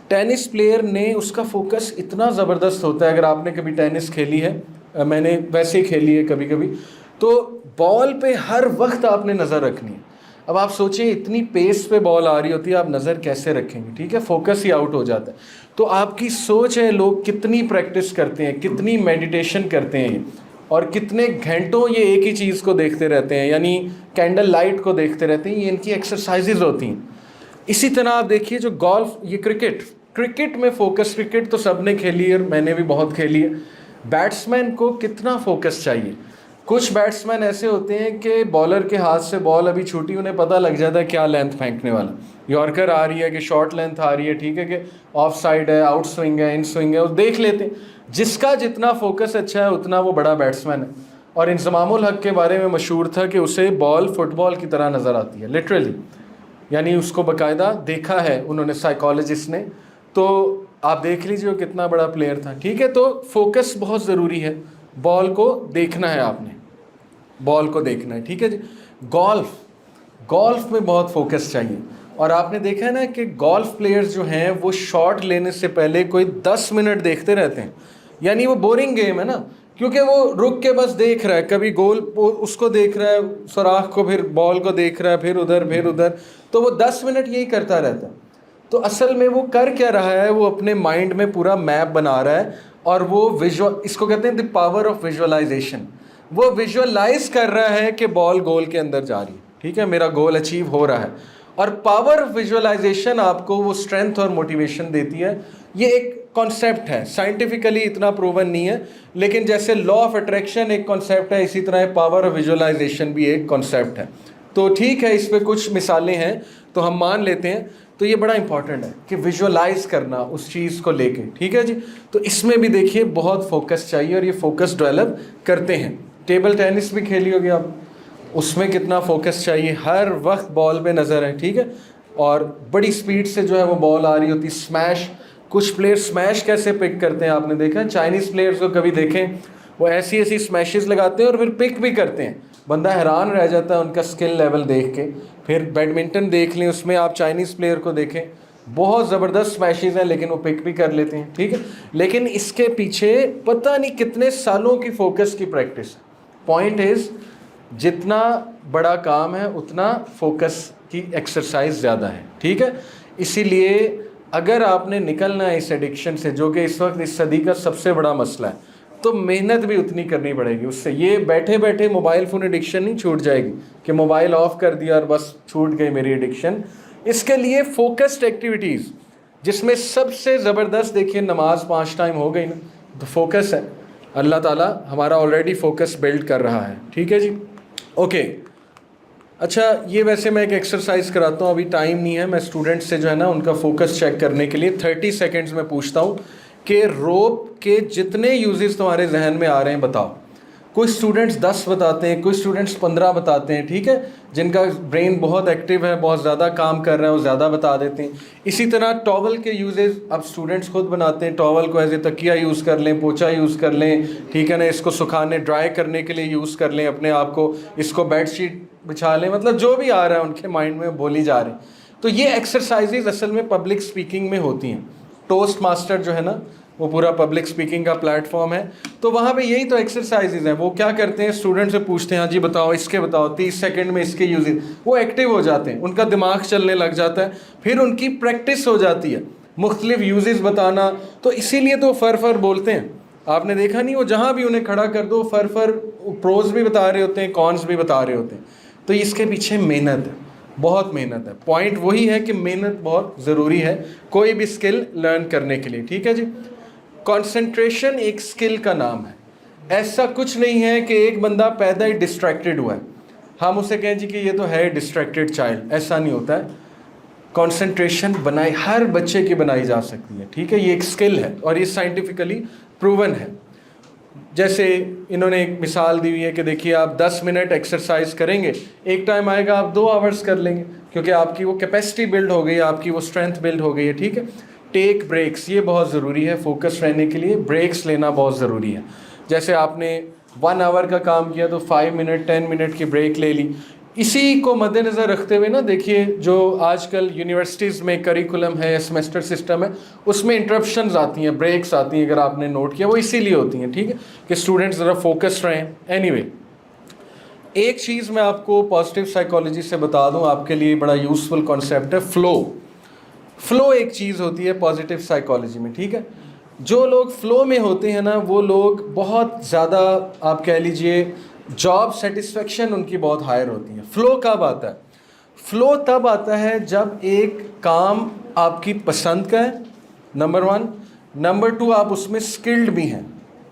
Tennis player نے اس کا فوکس اتنا زبردست ہوتا ہے. اگر آپ نے کبھی ٹینس کھیلی ہے, میں نے ویسے ہی کھیلی ہے کبھی کبھی, تو بال پہ ہر وقت آپ نے نظر رکھنی ہے. اب آپ سوچیں اتنی پیس پہ بال آ رہی ہوتی ہے, آپ نظر کیسے رکھیں گے, ٹھیک ہے, فوکس ہی آؤٹ ہو جاتا ہے. تو آپ کی سوچ ہے, لوگ کتنی پریکٹس کرتے ہیں, کتنی میڈیٹیشن کرتے ہیں, اور کتنے گھنٹوں یہ ایک ہی چیز کو دیکھتے رہتے ہیں, یعنی کینڈل لائٹ کو دیکھتے رہتے ہیں. یہ ان کی ایکسرسائزز ہوتی ہیں. اسی طرح آپ دیکھیے جو گولف, یہ کرکٹ میں فوکس, کرکٹ تو سب نے کھیلی ہے اور میں نے بھی بہت کھیلی ہے. بیٹسمین کو کتنا فوکس چاہیے. کچھ بیٹسمین ایسے ہوتے ہیں کہ بالر کے ہاتھ سے بال ابھی چھوٹی, انہیں پتہ لگ جاتا ہے کیا لینتھ پھینکنے والا, یارکر آ رہی ہے کہ شارٹ لینتھ آ رہی ہے, ٹھیک ہے, کہ آف سائڈ ہے, آؤٹ سوئنگ ہے, ان سوئنگ ہے, وہ دیکھ لیتے ہیں. جس کا جتنا فوکس اچھا ہے اتنا وہ بڑا بیٹسمین ہے. اور انضمام الحق کے بارے میں مشہور تھا کہ اسے بال فٹ بال کی طرح نظر آتی ہے, لٹرلی, یعنی اس کو باقاعدہ دیکھا ہے انہوں نے, سائیکالوجسٹ نے. تو آپ دیکھ لیجیے وہ کتنا بڑا پلیئر تھا, ٹھیک ہے. تو فوکس بہت ضروری ہے, بال کو دیکھنا ہے, آپ نے بال کو دیکھنا ہے, ٹھیک ہے جی. گولف میں بہت فوکس چاہیے. اور آپ نے دیکھا ہے نا کہ گولف پلیئرز جو ہیں وہ شاٹ لینے سے پہلے کوئی 10 منٹ دیکھتے رہتے ہیں. یعنی وہ بورنگ گیم ہے نا, کیونکہ وہ رک کے بس دیکھ رہا ہے, کبھی گول اس کو دیکھ رہا ہے, سوراخ کو, پھر بال کو دیکھ رہا ہے, پھر ادھر, تو وہ 10 منٹ یہی کرتا رہتا ہے. تو اصل میں وہ کر کیا رہا ہے, وہ اپنے مائنڈ میں پورا میپ بنا رہا ہے, اور وہ اس کو کہتے ہیں دی پاور آف ویژولائزیشن. وہ ویژولائز کر رہا ہے کہ بال گول کے اندر جا رہی ہے, ٹھیک ہے, میرا گول اچیو ہو رہا ہے. اور پاور آف ویژولائزیشن آپ کو وہ اسٹرینتھ اور موٹیویشن دیتی ہے. یہ ایک کانسیپٹ ہے, سائنٹیفکلی اتنا پروون نہیں ہے, لیکن جیسے لا آف اٹریکشن ایک کانسیپٹ ہے, اسی طرح پاور آف ویژولائزیشن بھی ایک کانسیپٹ ہے. تو ٹھیک ہے, اس پہ کچھ مثالیں ہیں تو ہم مان لیتے ہیں. تو یہ بڑا امپورٹنٹ ہے کہ ویژولائز کرنا اس چیز کو لے کے, ٹھیک ہے جی. تو اس میں بھی دیکھیے بہت فوکس چاہیے, اور یہ فوکس ڈیولپ کرتے ہیں. ٹیبل ٹینس بھی کھیلی ہوگی آپ, اس میں کتنا فوکس چاہیے, ہر وقت بال پہ نظر ہے, ٹھیک ہے, اور بڑی سپیڈ سے جو ہے وہ بال آ رہی ہوتی. اسمیش, کچھ پلیئر اسمیش کیسے پک کرتے ہیں, آپ نے دیکھا چائنیز پلیئرز کو کبھی دیکھیں, وہ ایسی اسمیشز لگاتے ہیں اور پھر پک بھی کرتے ہیں. بندہ حیران رہ جاتا ہے ان کا اسکل لیول دیکھ کے. پھر بیڈمنٹن دیکھ لیں, اس میں آپ چائنیز پلیئر کو دیکھیں, بہت زبردست اسمیشز ہیں, لیکن وہ پک بھی کر لیتے ہیں, ٹھیک ہے. لیکن اس کے پیچھے پتہ نہیں کتنے سالوں کی فوکس کی پریکٹس. پوائنٹ از, جتنا بڑا کام ہے اتنا فوکس کی ایکسرسائز زیادہ ہے, ٹھیک ہے. اسی لیے اگر آپ نے نکلنا ہے اس ایڈکشن سے, جو کہ اس وقت اس صدی کا سب سے بڑا مسئلہ ہے, تو محنت بھی اتنی کرنی پڑے گی اس سے. یہ بیٹھے بیٹھے موبائل فون ایڈکشن نہیں چھوٹ جائے گی کہ موبائل آف کر دیا اور بس چھوٹ گئی میری ایڈکشن. اس کے لیے فوکسڈ ایکٹیویٹیز, جس میں سب سے زبردست دیکھیے نماز 5 ٹائم ہو گئی نا, تو فوکس ہے. اللہ تعالیٰ ہمارا آلریڈی فوکس بلڈ کر رہا ہے, ٹھیک ہے جی. اوکے, اچھا, یہ ویسے میں ایک ایکسرسائز کراتا ہوں, ابھی ٹائم نہیں ہے. میں اسٹوڈنٹ سے جو ہے نا ان کا فوکس چیک کرنے کے لیے 30 سیکنڈز میں پوچھتا ہوں کہ روپ کے جتنے یوزز تمہارے ذہن میں آ رہے ہیں بتاؤ. کچھ اسٹوڈنٹس 10 بتاتے ہیں, کچھ اسٹوڈنٹس 15 بتاتے ہیں, ٹھیک ہے. جن کا برین بہت ایکٹیو ہے, بہت زیادہ کام کر رہے ہیں, وہ زیادہ بتا دیتے ہیں. اسی طرح ٹاول کے یوزز اب اسٹوڈنٹس خود بناتے ہیں. ٹاول کو ایز اے تکیہ یوز کر لیں, پوچھا یوز کر لیں, ٹھیک ہے نا, اس کو سکھانے ڈرائی کرنے کے لیے یوز کر لیں اپنے آپ کو, اس کو بیڈ شیٹ بچھا لیں. مطلب جو بھی آ رہا ہے ان کے مائنڈ میں بولی جا رہی ہیں. تو یہ ایکسرسائزز اصل میں پبلک اسپیکنگ میں ہوتی ہیں. ٹوسٹ ماسٹر جو ہے نا, وہ پورا پبلک اسپیکنگ کا پلیٹ فارم ہے. تو وہاں پہ یہی تو ایکسرسائزز ہیں. وہ کیا کرتے ہیں, اسٹوڈنٹ سے پوچھتے ہیں, ہاں جی بتاؤ, اس کے بتاؤ, 30 سیکنڈ میں اس کے یوزز. وہ ایکٹیو ہو جاتے ہیں, ان کا دماغ چلنے لگ جاتا ہے, پھر ان کی پریکٹس ہو جاتی ہے مختلف یوزز بتانا. تو اسی لیے تو فر بولتے ہیں. آپ نے دیکھا نہیں, وہ جہاں بھی انہیں کھڑا کر دو فر پروز بھی بتا رہے ہوتے ہیں, کونس بھی بتا رہے ہوتے ہیں. تو اس کے پیچھے محنت ہے. بہت محنت ہے. پوائنٹ وہی ہے کہ محنت بہت ضروری ہے کوئی بھی اسکل لرن کرنے کے لیے. ٹھیک ہے جی. کنسنٹریشن ایک اسکل کا نام ہے. ایسا کچھ نہیں ہے کہ ایک بندہ پیدا ہی ڈسٹریکٹڈ ہوا ہے ہم اسے کہیں جی کہ یہ تو ہے ڈسٹریکٹڈ چائلڈ. ایسا نہیں ہوتا ہے. کنسنٹریشن ہر بچے کی بنائی جا سکتی ہے. ٹھیک ہے. یہ ایک اسکل ہے اور یہ سائنٹیفکلی پروون ہے. جیسے انہوں نے ایک مثال دی ہوئی ہے کہ دیکھیے آپ 10 منٹ ایکسرسائز کریں گے, ایک ٹائم آئے گا آپ 2 آورس کر لیں گے کیونکہ آپ کی وہ کیپیسٹی بلڈ ہو گئی ہے, آپ کی وہ اسٹرینتھ بلڈ ہو گئی ہے. ٹھیک ہے. ٹیک بریکس, یہ بہت ضروری ہے فوکس رہنے کے لیے. بریکس لینا بہت ضروری ہے. جیسے آپ نے 1 آور کا کام کیا تو 5 منٹ 10 منٹ کی بریک لے لی. اسی کو مد نظر رکھتے ہوئے نا دیکھیے جو آج کل یونیورسٹیز میں کریکولم ہے, سیمسٹر سسٹم ہے, اس میں انٹرپشنز آتی ہیں, بریکس آتی ہیں. اگر آپ نے نوٹ کیا وہ اسی لیے ہوتی ہیں. ٹھیک ہے, کہ اسٹوڈنٹس ذرا فوکس رہیں. اینی وے, ایک چیز میں آپ کو پازیٹیو سائیکالوجی سے بتا دوں, آپ کے لیے بڑا یوزفل کانسیپٹ ہے. فلو ایک چیز ہوتی ہے پازیٹیو سائیکالوجی میں. ٹھیک ہے. جو لوگ فلو میں ہوتے ہیں نا وہ لوگ بہت زیادہ آپ کہہ لیجئے جاب سیٹسفیکشن ان کی بہت ہائر ہوتی ہے. فلو کب آتا ہے؟ فلو تب آتا ہے جب ایک کام آپ کی پسند کا ہے, نمبر 1. نمبر 2, آپ اس میں اسکلڈ بھی ہیں.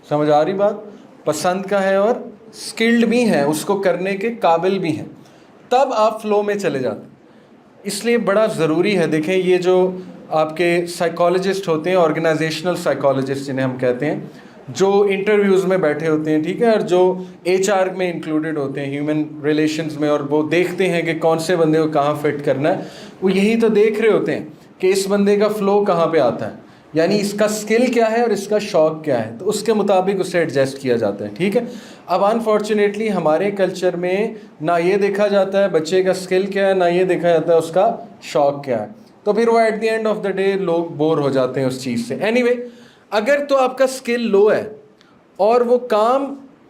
سمجھ آ رہی بات؟ پسند کا ہے اور اسکلڈ بھی ہیں, اس کو کرنے کے قابل بھی ہیں, تب آپ فلو میں چلے جاتے ہیں. اس لیے بڑا ضروری ہے. دیکھیں یہ جو آپ کے سائیکالوجسٹ ہوتے ہیں, آرگنائزیشنل سائیکالوجسٹ جنہیں ہم کہتے ہیں, جو انٹرویوز میں بیٹھے ہوتے ہیں, ٹھیک ہے, اور جو HR میں انکلوڈڈ ہوتے ہیں, ہیومن ریلیشنز میں, اور وہ دیکھتے ہیں کہ کون سے بندے کو کہاں فٹ کرنا ہے, وہ یہی تو دیکھ رہے ہوتے ہیں کہ اس بندے کا فلو کہاں پہ آتا ہے, یعنی اس کا اسکل کیا ہے اور اس کا شوق کیا ہے, تو اس کے مطابق اسے ایڈجسٹ کیا جاتا ہے. ٹھیک ہے. اب انفارچونیٹلی ہمارے کلچر میں نہ یہ دیکھا جاتا ہے بچے کا اسکل کیا ہے, نہ یہ دیکھا جاتا ہے اس کا شوق کیا ہے, تو پھر وہ at the end of the day لوگ بور ہو جاتے ہیں اس چیز سے. اینی وے, اگر تو آپ کا اسکل لو ہے اور وہ کام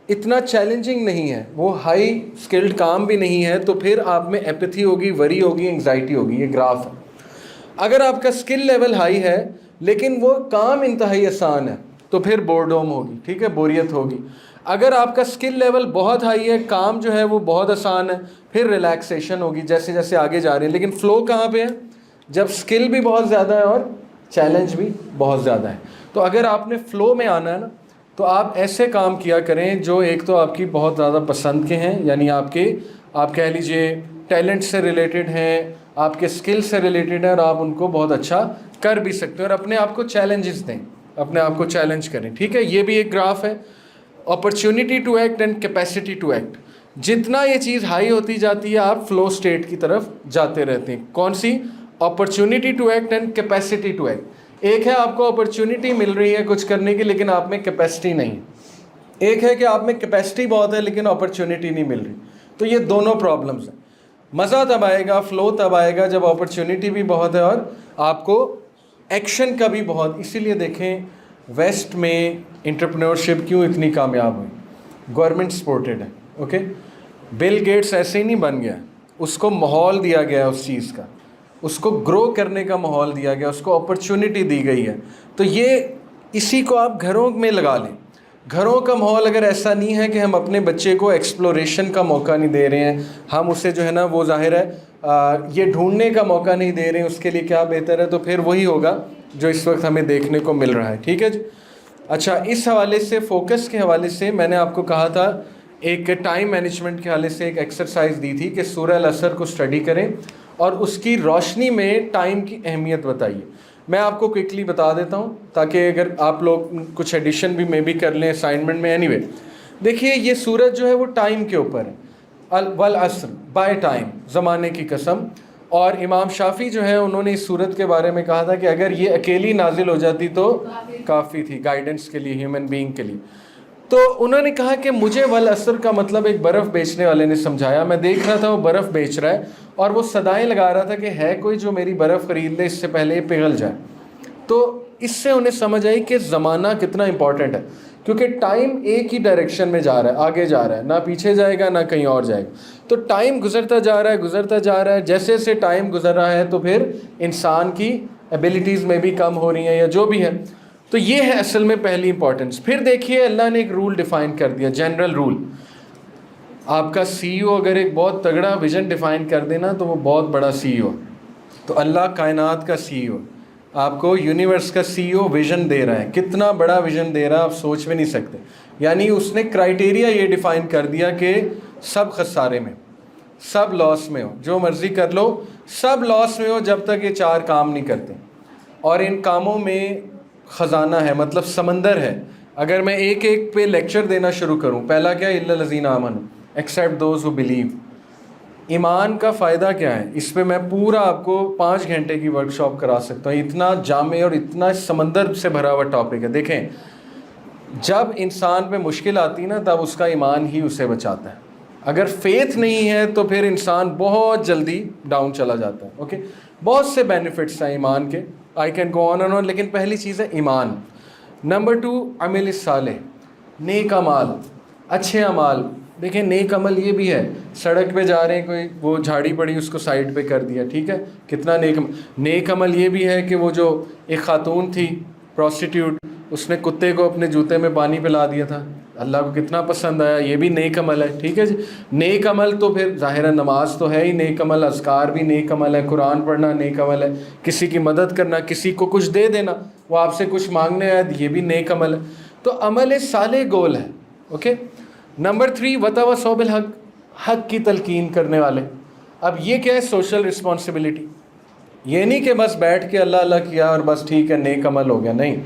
اتنا چیلنجنگ نہیں ہے, وہ ہائی اسکلڈ کام بھی نہیں ہے, تو پھر آپ میں ایپتھی ہوگی, وری ہوگی, انگزائٹی ہوگی. یہ گراف ہے. اگر آپ کا اسکل لیول ہائی ہے لیکن وہ کام انتہائی آسان ہے تو پھر بورڈوم ہوگی. ٹھیک ہے, بوریت ہوگی. اگر آپ کا اسکل لیول بہت ہائی ہے, کام جو ہے وہ بہت آسان ہے, پھر ریلیکسیشن ہوگی جیسے جیسے آگے جا رہے ہیں. لیکن فلو کہاں پہ ہے؟ جب اسکل بھی بہت زیادہ ہے اور چیلنج بھی بہت زیادہ ہے. تو اگر آپ نے فلو میں آنا ہے نا, تو آپ ایسے کام کیا کریں جو ایک تو آپ کی بہت زیادہ پسند کے ہیں, یعنی آپ کہہ لیجئے ٹیلنٹ سے ریلیٹڈ ہیں, آپ کے اسکل سے ریلیٹڈ ہیں, اور آپ ان کو بہت اچھا کر بھی سکتے ہیں, اور اپنے آپ کو چیلنجز دیں, اپنے آپ کو چیلنج کریں. ٹھیک ہے. یہ بھی ایک گراف ہے. Opportunity to act and capacity to act. جتنا یہ چیز ہائی ہوتی جاتی ہے آپ فلو اسٹیٹ کی طرف جاتے رہتے ہیں. کون سی؟ Opportunity to act and capacity to act. ایک ہے آپ کو اپرچونٹی مل رہی ہے کچھ کرنے کی لیکن آپ میں کیپیسٹی نہیں. ایک ہے کہ آپ میں کیپیسٹی بہت ہے لیکن اپرچونٹی نہیں مل رہی. تو یہ دونوں پرابلمس ہیں. مزہ تب آئے گا, فلو تب آئے گا جب اپرچونٹی بھی بہت ہے اور آپ کو ایکشن کا بھی بہت. اسی لیے دیکھیں ویسٹ میں انٹرپرینورشپ کیوں اتنی کامیاب ہوئی؟ گورنمنٹ سپورٹڈ ہے. اوکے. بل گیٹس ایسے ہی نہیں بن گیا, اس کو ماحول دیا گیا اس چیز کا, اس کو گرو کرنے کا ماحول دیا گیا, اس کو اپرچونٹی دی گئی ہے. تو یہ اسی کو آپ گھروں میں لگا لیں. گھروں کا ماحول اگر ایسا نہیں ہے کہ ہم اپنے بچے کو ایکسپلوریشن کا موقع نہیں دے رہے ہیں, ہم اسے جو ہے نا وہ ظاہر ہے یہ ڈھونڈنے کا موقع نہیں دے رہے ہیں, اس کے لیے کیا بہتر ہے؟ تو پھر وہی ہوگا جو اس وقت ہمیں دیکھنے کو مل رہا ہے. ٹھیک ہے جی. اچھا, اس حوالے سے فوکس کے حوالے سے میں نے آپ کو کہا تھا ایک ٹائم مینجمنٹ کے حوالے سے ایک ایکسرسائز دی تھی کہ سورہ العصر کو اسٹڈی کریں اور اس کی روشنی میں ٹائم کی اہمیت بتائیے. میں آپ کو کوئکلی بتا دیتا ہوں تاکہ اگر آپ لوگ کچھ ایڈیشن بھی میں بھی کر لیں اسائنمنٹ میں. اینی وے, دیکھیے یہ سورج جو ہے وہ ٹائم کے اوپر ہے. والعصر, بائی ٹائم, زمانے کی قسم. اور امام شافعی جو ہے انہوں نے اس سورت کے بارے میں کہا تھا کہ اگر یہ اکیلی نازل ہو جاتی تو کافی تھی گائیڈنس کے لیے, ہیومن بینگ کے لیے. تو انہوں نے کہا کہ مجھے والعصر کا مطلب ایک برف بیچنے والے نے سمجھایا. میں دیکھ رہا تھا وہ برف بیچ رہا ہے اور وہ صدائیں لگا رہا تھا کہ ہے کوئی جو میری برف خرید لے اس سے پہلے یہ پگھل جائے. تو اس سے انہیں سمجھ آئی کہ زمانہ کتنا امپورٹنٹ ہے, کیونکہ ٹائم ایک ہی ڈائریکشن میں جا رہا ہے, آگے جا رہا ہے, نہ پیچھے جائے گا نہ کہیں اور جائے گا. تو ٹائم گزرتا جا رہا ہے. جیسے جیسے ٹائم گزر رہا ہے تو پھر انسان کی ایبیلٹیز میں بھی کم ہو رہی ہیں یا جو بھی ہے. تو یہ ہے اصل میں پہلی امپورٹنس. پھر دیکھیے اللہ نے ایک رول ڈیفائن کر دیا, جنرل رول. آپ کا سی ای او اگر ایک بہت تگڑا ویژن ڈیفائن کر دینا تو وہ بہت بڑا سی ای او. تو اللہ کائنات کا سی ای او آپ کو یونیورس کا سی ای او ویژن دے رہا ہے. کتنا بڑا ویژن دے رہا ہے آپ سوچ بھی نہیں سکتے. یعنی اس نے کرائٹیریا یہ ڈیفائن کر دیا کہ سب خسارے میں، سب لاس میں ہو، جو مرضی کر لو سب لاس میں ہو جب تک یہ 4 کام نہیں کرتے. اور ان کاموں میں خزانہ ہے، مطلب سمندر ہے. اگر میں ایک ایک پہ لیکچر دینا شروع کروں، پہلا کیا ہے؟ الا الذین آمنوا ایکسیپٹ دوز ہو بلیو. ایمان کا فائدہ کیا ہے؟ اس پہ میں پورا آپ کو 5 گھنٹے کی ورکشاپ کرا سکتا ہوں. اتنا جامع اور اتنا سمندر سے بھرا ہوا ٹاپک ہے. دیکھیں، جب انسان پہ مشکل آتی نا تب اس کا ایمان ہی اسے بچاتا ہے. اگر فیتھ نہیں ہے تو پھر انسان بہت جلدی ڈاؤن چلا جاتا ہے. اوکے، بہت سے بینیفٹس ہیں ایمان کے، I can go on and on, لیکن پہلی چیز ہے ایمان. نمبر 2 عمل صالح، نیک اعمال، اچھے اعمال. دیکھیں نیک عمل یہ بھی ہے، سڑک پہ جا رہے ہیں، کوئی وہ جھاڑی پڑی اس کو سائڈ پہ کر دیا، ٹھیک ہے، کتنا نیک عمل. نیک عمل یہ بھی ہے کہ وہ جو ایک خاتون تھی پروسٹیٹیوٹ، اس نے کتے کو اپنے جوتے میں پانی پلا دیا تھا، اللہ کو کتنا پسند آیا. یہ بھی نیک عمل ہے. ٹھیک ہے جی. نیک عمل تو پھر ظاہر نماز تو ہے ہی نیک عمل، اذکار بھی نیک عمل ہے، قرآن پڑھنا نیک عمل ہے، کسی کی مدد کرنا، کسی کو کچھ دے دینا، وہ آپ سے کچھ مانگنے آئے، یہ بھی نیک عمل ہے. تو عمل صالح گول ہے. اوکے. نمبر 3 وتواصوا بالحق، حق کی تلقین کرنے والے. اب یہ کیا ہے؟ Social responsibility. یہ نہیں کہ بس بیٹھ کے اللہ اللہ کیا اور بس ٹھیک ہے نیک عمل ہو گیا، نہیں،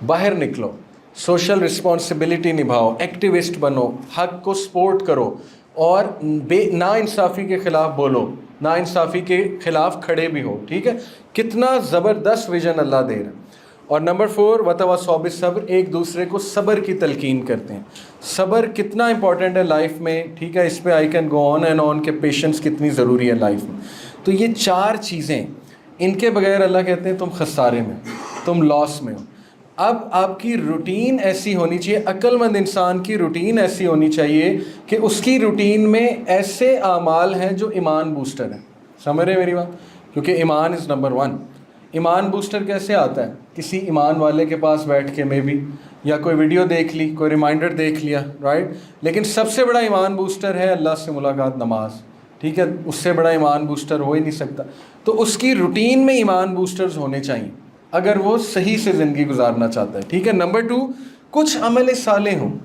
باہر نکلو، سوشل رسپانسبلٹی نبھاؤ، ایکٹیوسٹ بنو، حق کو سپورٹ کرو، اور نا انصافی کے خلاف بولو، نا انصافی کے خلاف کھڑے بھی ہو. ٹھیک ہے. کتنا زبردست ویژن اللہ دے رہا ہے. اور نمبر 4 وتواصوا بالصبر، ایک دوسرے کو صبر کی تلقین کرتے ہیں. صبر کتنا امپورٹنٹ ہے لائف میں. ٹھیک ہے. اس پہ I can go on and on کہ پیشنس کتنی ضروری ہے لائف میں. تو یہ 4 چیزیں، ان کے بغیر اللہ کہتے ہیں تم خسارے میں، تم لاس میں ہو. اب آپ کی روٹین ایسی ہونی چاہیے، عقل مند انسان کی روٹین ایسی ہونی چاہیے کہ اس کی روٹین میں ایسے اعمال ہیں جو ایمان بوسٹر ہیں. سمجھ رہے میری بات؟ کیونکہ ایمان از نمبر 1. ایمان بوسٹر کیسے آتا ہے؟ کسی ایمان والے کے پاس بیٹھ کے میں بھی، یا کوئی ویڈیو دیکھ لی، کوئی ریمائنڈر دیکھ لیا، رائٹ. لیکن سب سے بڑا ایمان بوسٹر ہے اللہ سے ملاقات، نماز. ٹھیک ہے. اس سے بڑا ایمان بوسٹر ہو ہی نہیں سکتا. تو اس کی روٹین میں ایمان بوسٹرز ہونے چاہیے اگر وہ صحیح سے زندگی گزارنا چاہتا ہے. ٹھیک ہے. نمبر 2 کچھ عمل صالح ہوں.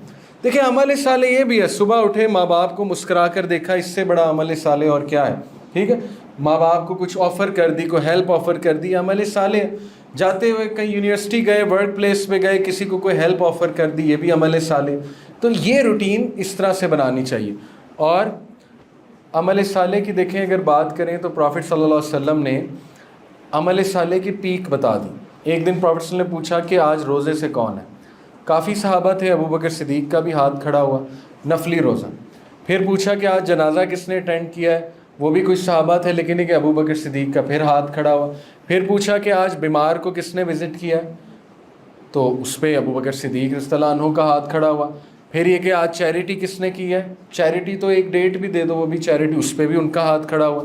دیکھیں عمل صالح یہ بھی ہے، صبح اٹھے ماں باپ کو مسکرا کر دیکھا، اس سے بڑا عمل صالح اور کیا ہے. ٹھیک ہے. ماں باپ کو کچھ آفر کر دی، کوئی ہیلپ آفر کر دی، عمل صالح. جاتے ہوئے کہیں یونیورسٹی گئے، ورک پلیس پہ گئے، کسی کو کوئی ہیلپ آفر کر دی، یہ بھی عمل صالح. تو یہ روٹین اس طرح سے بنانی چاہیے. اور عمل صالح کی دیکھیں اگر بات کریں تو پروفٹ صلی اللہ علیہ وسلم نے عمل صالح کی پیک بتا دی. ایک دن پروفٹ صلی اللہ علیہ وسلم نے پوچھا کہ آج روزے سے کون ہے؟ کافی صحابہ تھے، ابو بکر صدیق کا بھی ہاتھ کھڑا ہوا، نفلی روزہ. پھر پوچھا کہ آج جنازہ کس نے اٹینڈ کیا ہے؟ وہ بھی کچھ صحابہ تھے، لیکن کہ ابو بکر صدیق کا پھر ہاتھ کھڑا ہوا. پھر پوچھا کہ آج بیمار کو کس نے وزٹ کیا ہے؟ تو اس پہ ابو بکر صدیق رضی اللہ عنہ کا ہاتھ کھڑا ہوا. پھر یہ کہ آج چیریٹی کس نے کی ہے؟ چیریٹی تو ایک ڈیٹ بھی دے دو، وہ بھی چیریٹی، اس پہ بھی ان کا ہاتھ کھڑا ہوا.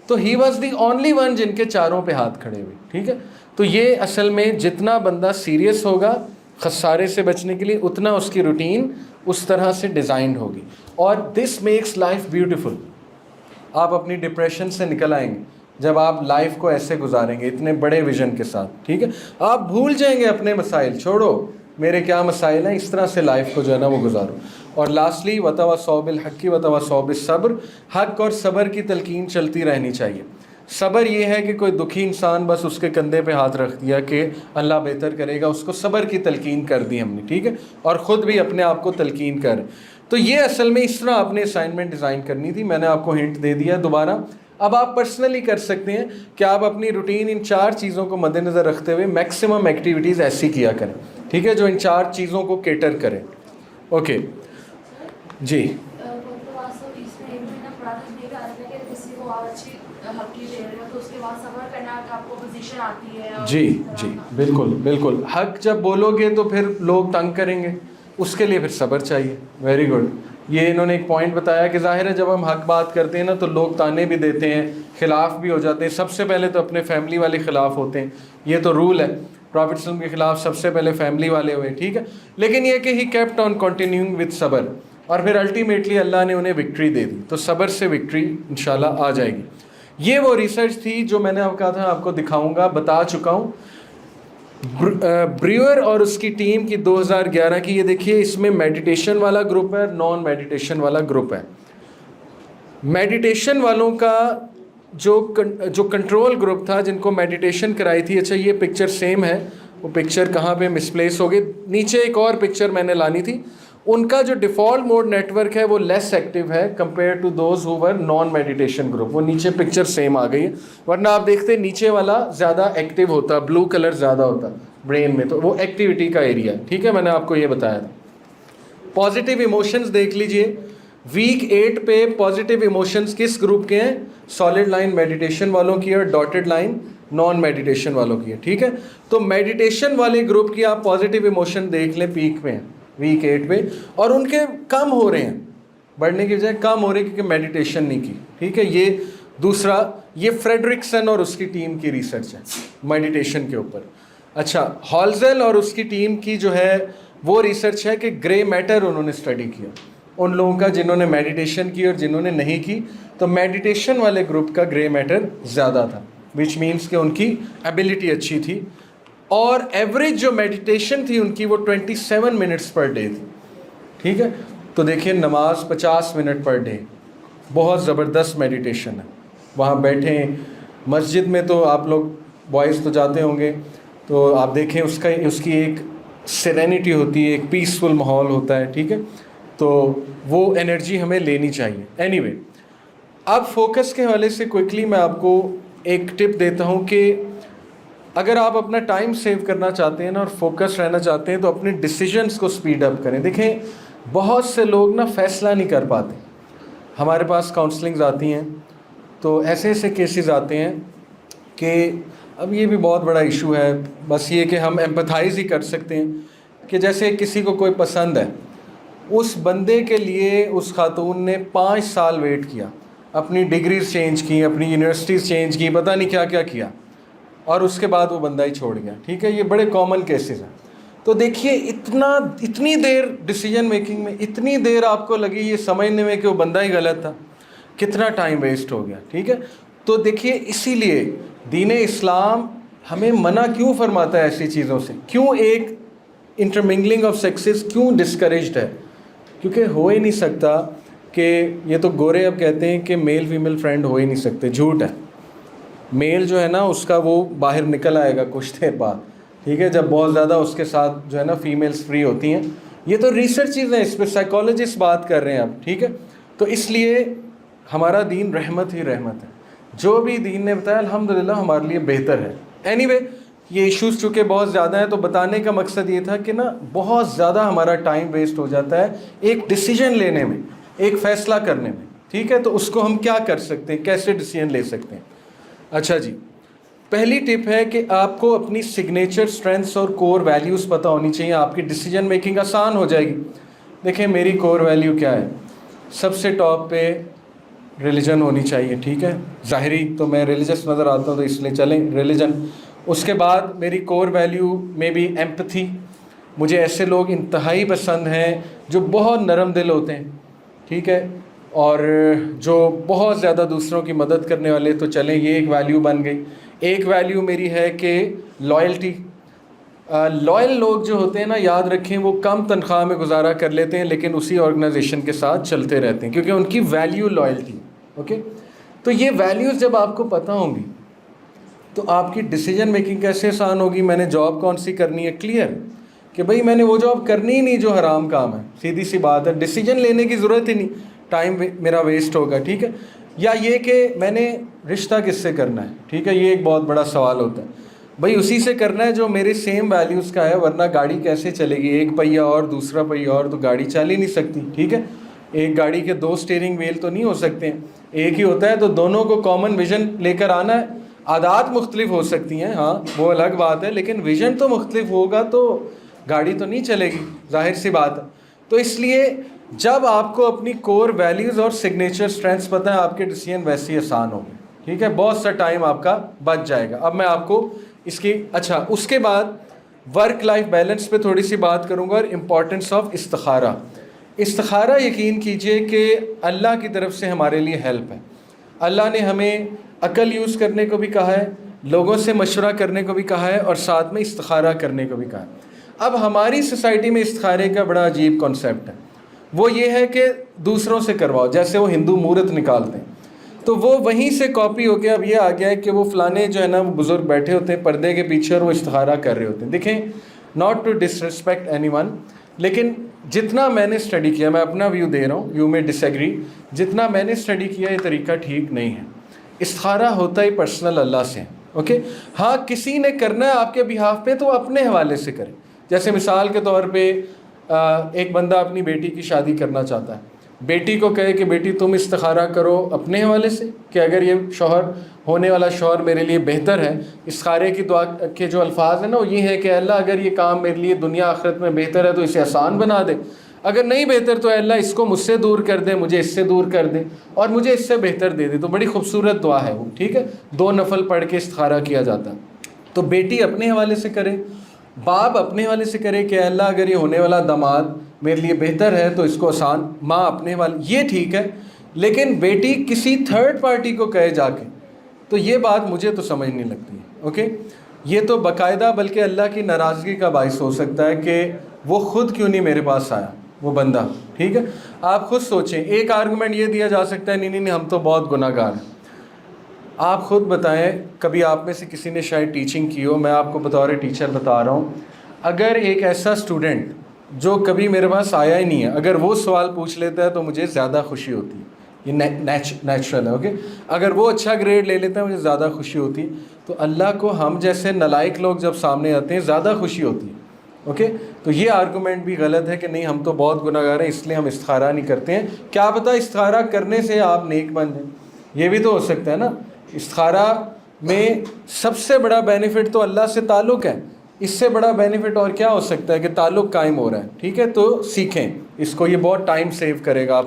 تو he was the only one جن کے چاروں پہ ہاتھ کھڑے ہوئے. ٹھیک ہے. تو یہ اصل میں جتنا بندہ سیریس ہوگا خسارے سے بچنے کے لیے، اتنا اس کی روٹین اس طرح سے ڈیزائنڈ ہوگی. اور دس میکس لائف بیوٹیفل. آپ اپنی ڈپریشن سے نکل آئیں گے جب آپ لائف کو ایسے گزاریں گے اتنے بڑے ویژن کے ساتھ. ٹھیک ہے. آپ بھول جائیں گے اپنے مسائل، چھوڑو میرے کیا مسائل ہیں، اس طرح سے لائف کو جو ہے نا وہ گزارو. اور لاسٹلی وتواصوا بالحق وتواصوا بالصبر، حق اور صبر کی تلقین چلتی رہنی چاہیے. صبر یہ ہے کہ کوئی دکھی انسان بس اس کے کندھے پہ ہاتھ رکھ دیا کہ اللہ بہتر کرے گا، اس کو صبر کی تلقین کر دی ہم نے. ٹھیک ہے. اور خود بھی اپنے آپ کو تلقین کر. تو یہ اصل میں اس طرح آپ نے اسائنمنٹ ڈیزائن کرنی تھی. میں نے آپ کو ہنٹ دے دیا دوبارہ. اب آپ پرسنلی کر سکتے ہیں کہ آپ اپنی روٹین ان 4 چیزوں کو مد نظر رکھتے ہوئے میکسیمم ایکٹیویٹیز ایسی کیا کریں. ٹھیک ہے. جو ان 4 چیزوں کو کیٹر کریں. اوکے جی. جی جی بالکل بالکل. حق جب بولو گے تو پھر لوگ تنگ کریں گے، اس کے لیے پھر صبر چاہیے. Very good. یہ انہوں نے ایک پوائنٹ بتایا کہ ظاہر ہے جب ہم حق بات کرتے ہیں نا تو لوگ تانے بھی دیتے ہیں، خلاف بھی ہو جاتے ہیں. سب سے پہلے تو اپنے فیملی والے خلاف ہوتے ہیں، یہ تو رول ہے. پروفٹ صلی اللہ علیہ وسلم کے خلاف سب سے پہلے فیملی والے ہوئے. ٹھیک ہے. لیکن یہ کہ he kept on continuing with صبر. اور پھر الٹیمیٹلی اللہ نے انہیں وکٹری دے دی. تو صبر سے وکٹری انشاءاللہ آ جائے گی. یہ وہ ریسرچ تھی جو میں نے آپ کہا تھا آپ کو دکھاؤں گا, بتا چکا ہوں. بریور اور اس کی ٹیم کی 2011 کی. یہ دیکھیے اس میں میڈیٹیشن والا گروپ ہے, نان میڈیٹیشن والا گروپ ہے. میڈیٹیشن والوں کا جو کنٹرول گروپ تھا جن کو میڈیٹیشن کرائی تھی, اچھا یہ پکچر سیم ہے, وہ پکچر کہاں پہ مسپلیس ہو گئی, نیچے ایک اور پکچر میں نے لانی تھی. ان کا جو ڈیفالٹ موڈ نیٹ ورک ہے وہ لیس ایکٹیو ہے compare to those who were non meditation group. وہ نیچے پکچر سیم آ گئی ہے, ورنہ آپ دیکھتے نیچے والا زیادہ ایکٹیو ہوتا, بلو کلر زیادہ ہوتا برین میں, تو وہ ایکٹیویٹی کا ایریا ہے. ٹھیک ہے, میں نے آپ کو یہ بتایا تھا. پازیٹیو ایموشنز دیکھ لیجئے, ویک 8 پہ پازیٹیو ایموشنز کس گروپ کے ہیں؟ سالڈ لائن میڈیٹیشن والوں کی اور ڈاٹڈ لائن نان میڈیٹیشن والوں کی ہے. ٹھیک ہے, تو میڈیٹیشن والے گروپ کی آپ پازیٹیو ایموشن دیکھ لیں, پیک پہ ہیں ویک 8 پہ, اور ان کے کم ہو رہے ہیں, بڑھنے کی بجائے کم ہو رہے ہیں کیونکہ میڈیٹیشن نہیں کی. ٹھیک ہے, یہ دوسرا, یہ فریڈرکسن اور اس کی ٹیم کی ریسرچ ہے میڈیٹیشن کے اوپر. اچھا, ہالزل اور اس کی ٹیم کی جو ہے وہ ریسرچ ہے کہ گرے میٹر انہوں نے اسٹڈی کیا ان لوگوں کا جنہوں نے میڈیٹیشن کی اور جنہوں نے نہیں کی. تو میڈیٹیشن والے گروپ کا گرے میٹر زیادہ تھا, وچ مینس کہ ان کی ایبلٹی اچھی تھی, اور ایوریج جو میڈیٹیشن تھی ان کی وہ 27 منٹس پر ڈے تھی. ٹھیک ہے, تو دیکھیے نماز 50 منٹ پر ڈے, بہت زبردست میڈیٹیشن ہے. وہاں بیٹھیں مسجد میں, تو آپ لوگ بوائز تو جاتے ہوں گے, تو آپ دیکھیں اس کی ایک سیرینٹی ہوتی ہے, ایک پیسفل ماحول ہوتا ہے. ٹھیک ہے, تو وہ انرجی ہمیں لینی چاہیے. اینی وے, اب فوکس کے حوالے سے کوئکلی میں آپ کو ایک ٹپ دیتا ہوں کہ اگر آپ اپنا ٹائم سیو کرنا چاہتے ہیں نا اور فوکس رہنا چاہتے ہیں تو اپنے ڈیسیجنس کو سپیڈ اپ کریں. دیکھیں بہت سے لوگ نا فیصلہ نہیں کر پاتے. ہمارے پاس کاؤنسلنگز آتی ہیں تو ایسے ایسے کیسز آتے ہیں کہ اب یہ بھی بہت بڑا ایشو ہے, بس یہ کہ ہم ایمپتھائز ہی کر سکتے ہیں کہ جیسے کسی کو کوئی پسند ہے, اس بندے کے لیے اس خاتون نے 5 سال ویٹ کیا, اپنی ڈگریز چینج کی, اپنی یونیورسٹیز چینج کی, پتہ نہیں کیا کیا کیا, اور اس کے بعد وہ بندہ ہی چھوڑ گیا. ٹھیک ہے, یہ بڑے کامن کیسز ہیں. تو دیکھیے اتنی دیر ڈیسیجن میکنگ میں, اتنی دیر آپ کو لگی یہ سمجھنے میں کہ وہ بندہ ہی غلط تھا, کتنا ٹائم ویسٹ ہو گیا. ٹھیک ہے, تو دیکھیے اسی لیے دین اسلام ہمیں منع کیوں فرماتا ہے ایسی چیزوں سے, کیوں ایک انٹرمنگلنگ آف سیکسز کیوں ڈسکریجڈ ہے, کیونکہ ہو ہی نہیں سکتا کہ یہ تو گورے اب کہتے ہیں کہ میل فیمیل فرینڈ ہو ہی نہیں سکتے, جھوٹ ہے. میل جو ہے نا اس کا وہ باہر نکل آئے گا کچھ دیر بعد. ٹھیک ہے, جب بہت زیادہ اس کے ساتھ جو ہے نا فیمیلز فری ہوتی ہیں. یہ تو ریسرچ چیزیں, اس پہ سائیکالوجسٹ بات کر رہے ہیں اب. ٹھیک ہے, تو اس لیے ہمارا دین رحمت ہی رحمت ہے. جو بھی دین نے بتایا الحمدللہ ہمارے لیے بہتر ہے. اینی وے, یہ ایشوز چونکہ بہت زیادہ ہیں تو بتانے کا مقصد یہ تھا کہ نا بہت زیادہ ہمارا ٹائم ویسٹ ہو جاتا ہے ایک ڈیسیجن لینے میں, ایک فیصلہ کرنے میں. ٹھیک ہے, تو اس کو ہم کیا کر سکتے ہیں, کیسے ڈیسیجن لے سکتے ہیں. اچھا جی, پہلی ٹپ ہے کہ آپ کو اپنی سگنیچر اسٹرینتھس اور کور ویلیوز پتہ ہونی چاہیے, آپ کی ڈیسیجن میکنگ آسان ہو جائے گی. دیکھیں میری کور ویلیو کیا ہے, سب سے ٹاپ پہ ریلیجن ہونی چاہیے. ٹھیک ہے, ظاہری تو میں ریلیجس نظر آتا ہوں تو اس لیے چلیں ریلیجن. اس کے بعد میری کور ویلیو میں بھی ایمپتھی, مجھے ایسے لوگ انتہائی پسند ہیں جو بہت نرم دل ہوتے ہیں. ٹھیک ہے, اور جو بہت زیادہ دوسروں کی مدد کرنے والے, تو چلیں یہ ایک ویلیو بن گئی. ایک ویلیو میری ہے کہ لائلٹی. لائل لوگ جو ہوتے ہیں نا, یاد رکھیں وہ کم تنخواہ میں گزارا کر لیتے ہیں لیکن اسی آرگنائزیشن کے ساتھ چلتے رہتے ہیں کیونکہ ان کی ویلیو لائلٹی. اوکے, تو یہ ویلیوز جب آپ کو پتہ ہوں گی تو آپ کی ڈیسیجن میکنگ کیسے آسان ہوگی. میں نے جاب کون سی کرنی ہے, کلیئر کہ بھائی میں نے وہ جاب کرنی ہی نہیں جو حرام کام ہے, سیدھی سی بات ہے. ڈیسیجن لینے کی ضرورت ہی نہیں, ٹائم میرا ویسٹ ہوگا. ٹھیک ہے, یا یہ کہ میں نے رشتہ کس سے کرنا ہے. ٹھیک ہے, یہ ایک بہت بڑا سوال ہوتا ہے. بھائی اسی سے کرنا ہے جو میرے سیم ویلیوز کا ہے, ورنہ گاڑی کیسے چلے گی, ایک پہیہ اور دوسرا پہیہ اور, تو گاڑی چل ہی نہیں سکتی. ٹھیک ہے, ایک گاڑی کے 2 اسٹیئرنگ ویل تو نہیں ہو سکتے ہیں, ایک ہی ہوتا ہے. تو دونوں کو کامن ویژن لے کر آنا ہے. عادات مختلف ہو سکتی ہیں, ہاں وہ الگ بات ہے, لیکن ویژن تو مختلف ہوگا تو گاڑی تو نہیں چلے گی, ظاہر سی بات ہے. تو اس لیے جب آپ کو اپنی کور ویلیوز اور سگنیچر اسٹرینتھس پتہ ہے, آپ کے ڈیسیجن ویسے ہی آسان ہوں گے. ٹھیک ہے, بہت سا ٹائم آپ کا بچ جائے گا. اب میں آپ کو اس کی اس کے بعد ورک لائف بیلنس پہ تھوڑی سی بات کروں گا, اور امپورٹنس آف استخارہ. استخارہ یقین کیجئے کہ اللہ کی طرف سے ہمارے لیے ہیلپ ہے. اللہ نے ہمیں عقل یوز کرنے کو بھی کہا ہے, لوگوں سے مشورہ کرنے کو بھی کہا ہے, اور ساتھ میں استخارہ کرنے کو بھی کہا ہے. اب ہماری سوسائٹی میں استخارے کا بڑا عجیب کانسیپٹ ہے. وہ یہ ہے کہ دوسروں سے کرواؤ, جیسے وہ ہندو مہورت نکالتے ہیں تو وہ وہیں سے کاپی ہو کے اب یہ آ گیا ہے کہ وہ فلانے جو ہے نا وہ بزرگ بیٹھے ہوتے ہیں پردے کے پیچھے اور وہ استخارہ کر رہے ہوتے ہیں. دیکھیں, ناٹ ٹو ڈسرسپیکٹ اینی ون, لیکن جتنا میں نے اسٹڈی کیا, میں اپنا ویو دے رہا ہوں, یو میں ڈس ایگری, جتنا میں نے اسٹڈی کیا یہ طریقہ ٹھیک نہیں ہے. استخارہ ہوتا ہی پرسنل اللہ سے ہے. اوکے, ہاں کسی نے کرنا ہے آپ کے بہاف پہ تو اپنے حوالے سے کرے. جیسے مثال کے طور پہ ایک بندہ اپنی بیٹی کی شادی کرنا چاہتا ہے, بیٹی کو کہے کہ بیٹی تم استخارہ کرو اپنے حوالے سے کہ اگر یہ شوہر ہونے والا شوہر میرے لیے بہتر ہے. استخارے کی دعا کے جو الفاظ ہیں نا وہ یہ ہے کہ اللہ اگر یہ کام میرے لیے دنیا آخرت میں بہتر ہے تو اسے آسان بنا دے, اگر نہیں بہتر تو اللہ اس کو مجھ سے دور کر دے, مجھے اس سے دور کر دے اور مجھے اس سے بہتر دے دے. تو بڑی خوبصورت دعا ہے وہ, ٹھیک ہے, 2 نفل پڑھ کے استخارہ کیا جاتا ہے. تو بیٹی اپنے حوالے سے کرے, باپ اپنے حوالے سے کرے کہ اللہ اگر یہ ہونے والا داماد میرے لیے بہتر ہے تو اس کو آسان, ماں اپنے حوالے, یہ ٹھیک ہے. لیکن بیٹی کسی تھرڈ پارٹی کو کہے جا کے, تو یہ بات مجھے تو سمجھ نہیں لگتی ہے. اوکے, یہ تو باقاعدہ بلکہ اللہ کی ناراضگی کا باعث ہو سکتا ہے کہ وہ خود کیوں نہیں میرے پاس آیا وہ بندہ. ٹھیک ہے, آپ خود سوچیں. ایک آرگومنٹ یہ دیا جا سکتا ہے نہیں ہم تو بہت گناہ گار ہیں. آپ خود بتائیں, کبھی آپ میں سے کسی نے شاید ٹیچنگ کی ہو, میں آپ کو بطور ٹیچر بتا رہا ہوں, اگر ایک ایسا اسٹوڈنٹ جو کبھی میرے پاس آیا ہی نہیں ہے اگر وہ سوال پوچھ لیتا ہے تو مجھے زیادہ خوشی ہوتی ہے. یہ نیچرل ہے. اوکے, اگر وہ اچھا گریڈ لے لیتا ہے مجھے زیادہ خوشی ہوتی ہے. تو اللہ کو ہم جیسے نالائق لوگ جب سامنے آتے ہیں زیادہ خوشی ہوتی ہے. اوکے, تو یہ آرگومنٹ بھی غلط ہے کہ نہیں ہم تو بہت گناہ گار ہیں اس لیے ہم استخارہ نہیں کرتے ہیں. کیا پتہ استخارہ کرنے سے آپ نیک بن جائیں, یہ بھی تو ہو سکتا ہے نا. استخارہ میں سب سے بڑا بینیفٹ تو اللہ سے تعلق ہے, اس سے بڑا بینیفٹ اور کیا ہو سکتا ہے کہ تعلق قائم ہو رہا ہے. ٹھیک ہے, تو سیکھیں اس کو, یہ بہت ٹائم سیو کرے گا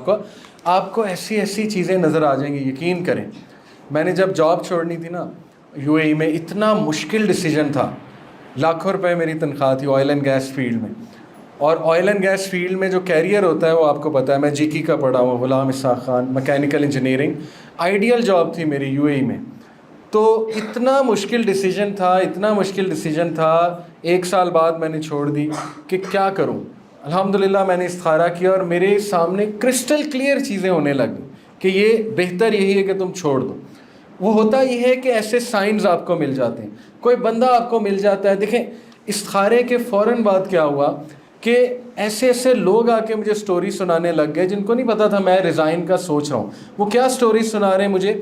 آپ کو ایسی ایسی چیزیں نظر آ جائیں گی. یقین کریں, میں نے جب جاب چھوڑنی تھی نا UAE میں, اتنا مشکل ڈیسیجن تھا. لاکھوں روپے میری تنخواہ تھی آئل اینڈ گیس فیلڈ میں, اور آئل اینڈ گیس فیلڈ میں جو کیریئر ہوتا ہے وہ آپ کو پتہ ہے. میں GK کا پڑھا ہوں, Ghulam Ishaq Khan, mechanical engineering, ideal job تھی میری UAE میں. تو اتنا مشکل ڈیسیجن تھا, 1 سال بعد میں نے چھوڑ دی کہ کیا کروں. الحمدللہ میں نے استخارہ کیا اور میرے سامنے کرسٹل کلیئر چیزیں ہونے لگیں کہ یہ بہتر یہی ہے کہ تم چھوڑ دو. وہ ہوتا یہ ہے کہ ایسے سائنز آپ کو مل جاتے ہیں, کوئی بندہ آپ کو مل جاتا ہے. دیکھیں استخارے کے فوراً بعد کیا ہوا کہ ایسے لوگ آ کے مجھے سٹوری سنانے لگ گئے جن کو نہیں پتا تھا میں ریزائن کا سوچ رہا ہوں. وہ کیا سٹوری سنا رہے ہیں مجھے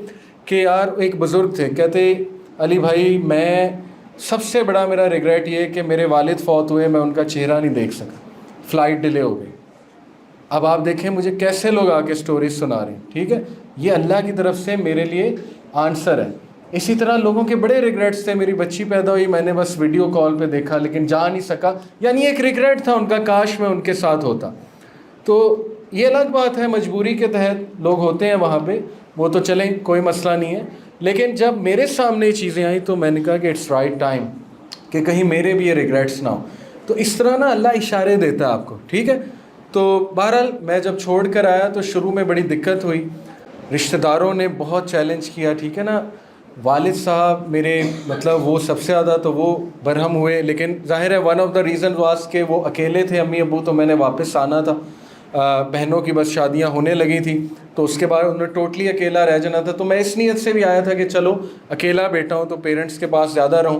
کہ یار, ایک بزرگ تھے, کہتے علی بھائی میں سب سے بڑا میرا ریگریٹ یہ ہے کہ میرے والد فوت ہوئے, میں ان کا چہرہ نہیں دیکھ سکا, فلائٹ ڈیلے ہو گئی. اب آپ دیکھیں مجھے کیسے لوگ آ کے سٹوریز سنا رہے ہیں. ٹھیک ہے, یہ اللہ کی طرف سے میرے لیے آنسر ہے. اسی طرح لوگوں کے بڑے ریگریٹس تھے, میری بچی پیدا ہوئی, میں نے بس ویڈیو کال پہ دیکھا لیکن جا نہیں سکا, یعنی ایک ریگریٹ تھا ان کا, کاش میں ان کے ساتھ ہوتا. تو یہ الگ بات ہے, مجبوری کے تحت لوگ ہوتے ہیں وہاں پہ, وہ تو چلیں کوئی مسئلہ نہیں ہے. لیکن جب میرے سامنے یہ چیزیں آئیں تو میں نے کہا کہ اٹس رائٹ ٹائم کہ کہیں میرے بھی یہ ریگریٹس نہ ہو. تو اس طرح نا اللہ اشارے دیتا ہے آپ کو. ٹھیک ہے, تو بہرحال میں جب چھوڑ کر آیا تو شروع میں بڑی دقت ہوئی, رشتہ داروں نے بہت چیلنج کیا. ٹھیک ہے نا, والد صاحب میرے مطلب وہ سب سے زیادہ تو وہ برہم ہوئے, لیکن ظاہر ہے one of the reason was کہ وہ اکیلے تھے, امی ابو, تو میں نے واپس آنا تھا, بہنوں کی بس شادیاں ہونے لگی تھیں تو اس کے بعد انہوں نے ٹوٹلی اکیلا رہ جانا تھا. تو میں اس نیت سے بھی آیا تھا کہ چلو اکیلا بیٹا ہوں تو پیرنٹس کے پاس زیادہ رہوں.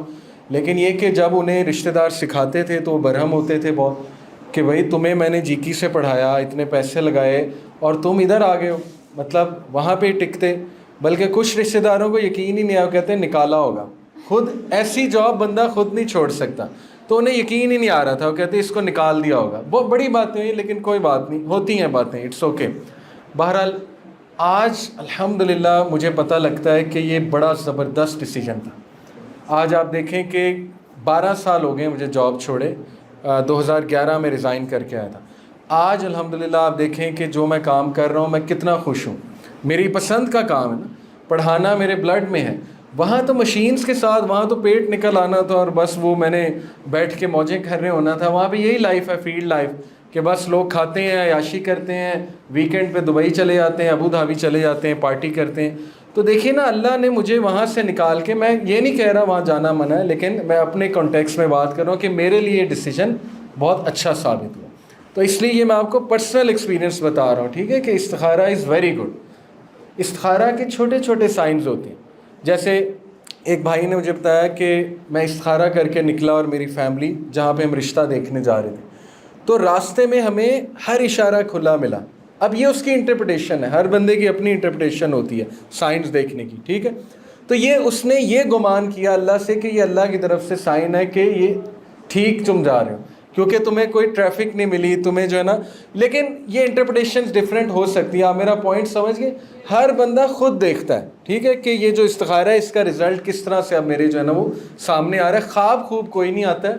لیکن یہ کہ جب انہیں رشتہ دار سکھاتے تھے تو وہ برہم ہوتے تھے بہت کہ بھائی تمہیں میں نے GK سے پڑھایا, اتنے پیسے لگائے اور تم ادھر آ گئے ہو, مطلب وہاں پہ ہی ٹکتے. بلکہ کچھ رشتہ داروں کو یقین ہی نہیں آیا, کہتے ہیں نکالا ہوگا. خود ایسی جاب بندہ خود نہیں چھوڑ سکتا, تو انہیں یقین ہی نہیں آ رہا تھا, وہ کہتے ہیں اس کو نکال دیا ہوگا. بہت بڑی باتیں ہوئی لیکن کوئی بات نہیں, ہوتی ہیں باتیں, اٹس اوکے. بہرحال آج الحمدللہ مجھے پتہ لگتا ہے کہ یہ بڑا زبردست ڈیسیجن تھا. آج آپ دیکھیں کہ 12 سال ہو گئے مجھے جاب چھوڑے, 2011 میں ریزائن کر کے آیا تھا. آج الحمدللہ آپ دیکھیں کہ جو میں کام کر رہا ہوں میں کتنا خوش ہوں. میری پسند کا کام ہے نا, پڑھانا میرے بلڈ میں ہے. وہاں تو مشینز کے ساتھ, وہاں تو پیٹ نکل آنا تھا اور بس وہ میں نے بیٹھ کے موجیں کر رہے ہونا تھا. وہاں پہ یہی لائف ہے, فیلڈ لائف. کہ بس لوگ کھاتے ہیں، عیاشی کرتے ہیں، ویکینڈ پہ دبئی چلے جاتے ہیں، ابو دھابی چلے جاتے ہیں، پارٹی کرتے ہیں. تو دیکھیے نا، اللہ نے مجھے وہاں سے نکال کے، میں یہ نہیں کہہ رہا وہاں جانا منع ہے، لیکن میں اپنے کانٹیکس میں بات کر رہا ہوں کہ میرے لیے یہ ڈیسیجن بہت اچھا ثابت ہوا. تو اس لیے یہ میں آپ کو پرسنل ایکسپیرینس بتا رہا ہوں، ٹھیک ہے، کہ استخارہ از ویری گڈ. استخارہ کے چھوٹے چھوٹے سائنز ہوتے ہیں. جیسے ایک بھائی نے مجھے بتایا کہ میں استخارہ کر کے نکلا اور میری فیملی جہاں پہ ہم رشتہ دیکھنے جا رہے تھے، تو راستے میں ہمیں ہر اشارہ کھلا ملا. اب یہ اس کی انٹرپریٹیشن ہے، ہر بندے کی اپنی انٹرپریٹیشن ہوتی ہے سائنس دیکھنے کی، ٹھیک ہے. تو اس نے یہ گمان کیا اللہ سے کہ یہ اللہ کی طرف سے سائن ہے کہ یہ ٹھیک تم جا رہے ہو، کیونکہ تمہیں کوئی ٹریفک نہیں ملی، تمہیں جو ہے نا. لیکن یہ انٹرپریٹیشنز ڈفرینٹ ہو سکتی ہیں. آپ میرا پوائنٹ سمجھ گئے؟ ہر بندہ خود دیکھتا ہے، ٹھیک ہے، کہ یہ جو استخارہ ہے اس کا رزلٹ کس طرح سے اب میرے جو ہے نا وہ سامنے آ رہا ہے. خواب خوب کوئی نہیں آتا ہے،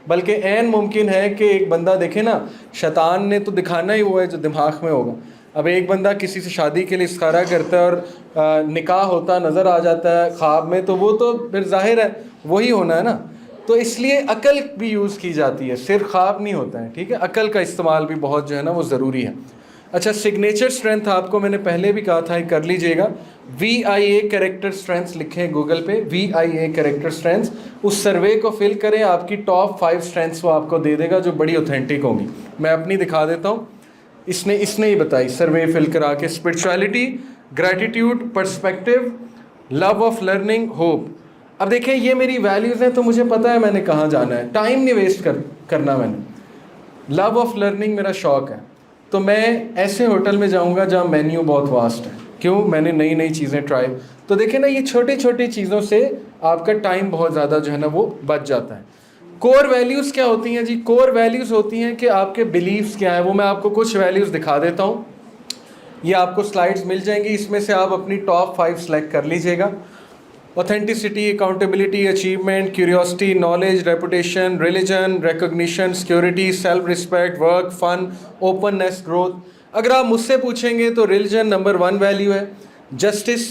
بلکہ عین ممکن ہے کہ ایک بندہ دیکھے نا، شیطان نے تو دکھانا ہی ہوا ہے جو دماغ میں ہوگا. اب ایک بندہ کسی سے شادی کے لیے استخارہ کرتا ہے اور نکاح ہوتا نظر آ جاتا ہے خواب میں، تو وہ تو پھر ظاہر ہے وہی ہونا ہے نا. تو اس لیے عقل بھی یوز کی جاتی ہے، صرف خواب نہیں ہوتا ہے، ٹھیک ہے. عقل کا استعمال بھی بہت جو ہے نا وہ ضروری ہے. اچھا، سگنیچر اسٹرینتھ آپ کو میں نے پہلے بھی کہا تھا، کر لیجئے گا. VIA کریکٹر اسٹرینتھس لکھیں گوگل پہ، VIA کریکٹر اسٹرینتھس. اس سروے کو فل کریں، آپ کی ٹاپ 5 اسٹرینتھس وہ آپ کو دے دے گا جو بڑی اوتھینٹک ہوں گی. میں اپنی دکھا دیتا ہوں. اس نے ہی بتائی سروے فل کرا کے: spirituality, gratitude, perspective, love of learning, hope. اب دیکھیں یہ میری ویلیوز ہیں، تو مجھے پتہ ہے میں نے کہاں جانا ہے، ٹائم نہیں ویسٹ کرنا میں نے. لو آف لرننگ میرا شوق ہے، تو میں ایسے ہوٹل میں جاؤں گا جہاں مینیو بہت واسٹ ہے. کیوں؟ میں نے نئی نئی چیزیں ٹرائی. تو دیکھیں نا، یہ چھوٹی چھوٹی چیزوں سے آپ کا ٹائم بہت زیادہ جو ہے نا وہ بچ جاتا ہے. کور ویلیوز کیا ہوتی ہیں جی؟ کور ویلیوز ہوتی ہیں کہ آپ کے بلیفس کیا ہیں. وہ میں آپ کو کچھ ویلیوز دکھا دیتا ہوں، یہ آپ کو سلائڈز مل جائیں گی، اس میں سے آپ اپنی ٹاپ 5 سلیکٹ کر لیجئے گا. Authenticity, accountability, achievement, curiosity, knowledge, reputation, religion, recognition, security, self respect, work, fun, openness, growth. اگر آپ مجھ سے پوچھیں گے تو ریلیجن نمبر 1 ویلیو ہے. Justice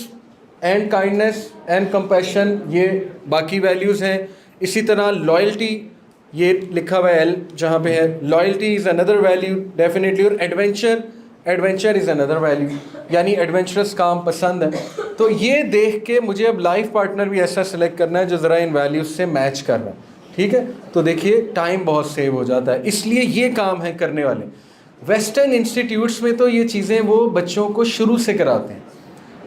and kindness and compassion, یہ باقی ویلیوز ہیں. اسی طرح لائلٹی، یہ لکھا ہوا ہے ایل جہاں پہ ہے، لائلٹی از اندر ویلیو ڈیفینیٹلی. اور ایڈونچر از اندر ویلیو، یعنی ایڈونچرس کام پسند ہے. تو یہ دیکھ کے مجھے اب لائف پارٹنر بھی ایسا سلیکٹ کرنا ہے جو ذرا ان ویلیوز سے میچ کر رہا ہے، ٹھیک ہے. تو دیکھیے ٹائم بہت سیو ہو جاتا ہے. اس لیے یہ کام ہے کرنے والے. ویسٹرن انسٹیٹیوٹس میں تو یہ چیزیں وہ بچوں کو شروع سے کراتے ہیں.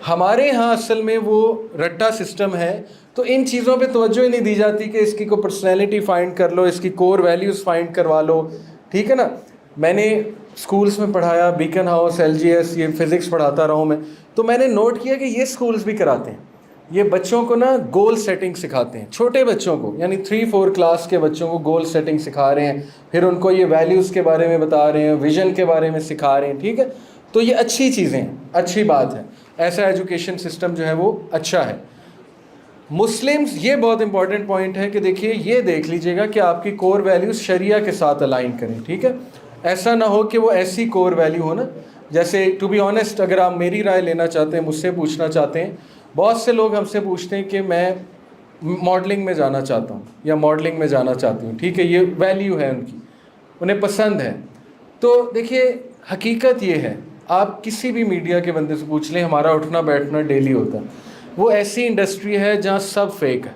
ہمارے ہاں اصل میں وہ رٹا سسٹم ہے، تو ان چیزوں پہ توجہ ہی نہیں دی جاتی کہ اس کی کو پرسنالٹی فائنڈ کر لو، اس کی کور ویلیوز فائنڈ کروا لو، ٹھیک ہے نا. میں نے اسکولس میں پڑھایا، بیکن ہاؤس، LGS، یہ فزکس پڑھاتا رہا ہوں میں. تو میں نے نوٹ کیا کہ یہ اسکولس بھی کراتے ہیں. یہ بچوں کو نا گول سیٹنگ سکھاتے ہیں، چھوٹے بچوں کو، یعنی 3-4 کلاس کے بچوں کو گول سیٹنگ سکھا رہے ہیں. پھر ان کو یہ ویلیوز کے بارے میں بتا رہے ہیں، ویژن کے بارے میں سکھا رہے ہیں، ٹھیک ہے. تو یہ اچھی چیزیں ہیں، اچھی بات ہے. ایسا ایجوکیشن سسٹم جو ہے وہ اچھا ہے. مسلمز، یہ بہت امپورٹنٹ پوائنٹ ہے کہ دیکھیے یہ دیکھ لیجئے گا کہ آپ کی کور ویلیوز شریعہ کے ساتھ الائن کریں، ٹھیک ہے. ایسا نہ ہو کہ وہ ایسی کور ویلیو ہو نا، جیسے ٹو بی آنیسٹ اگر آپ میری رائے لینا چاہتے ہیں، مجھ سے پوچھنا چاہتے ہیں، بہت سے لوگ ہم سے پوچھتے ہیں کہ میں ماڈلنگ میں جانا چاہتا ہوں یا ماڈلنگ میں جانا چاہتی ہوں، ٹھیک ہے. یہ ویلیو ہے ان کی، انہیں پسند ہے. تو دیکھیے حقیقت یہ ہے، آپ کسی بھی میڈیا کے بندے سے پوچھ لیں، ہمارا اٹھنا بیٹھنا ڈیلی ہوتا ہے. وہ ایسی انڈسٹری ہے جہاں سب فیک ہے.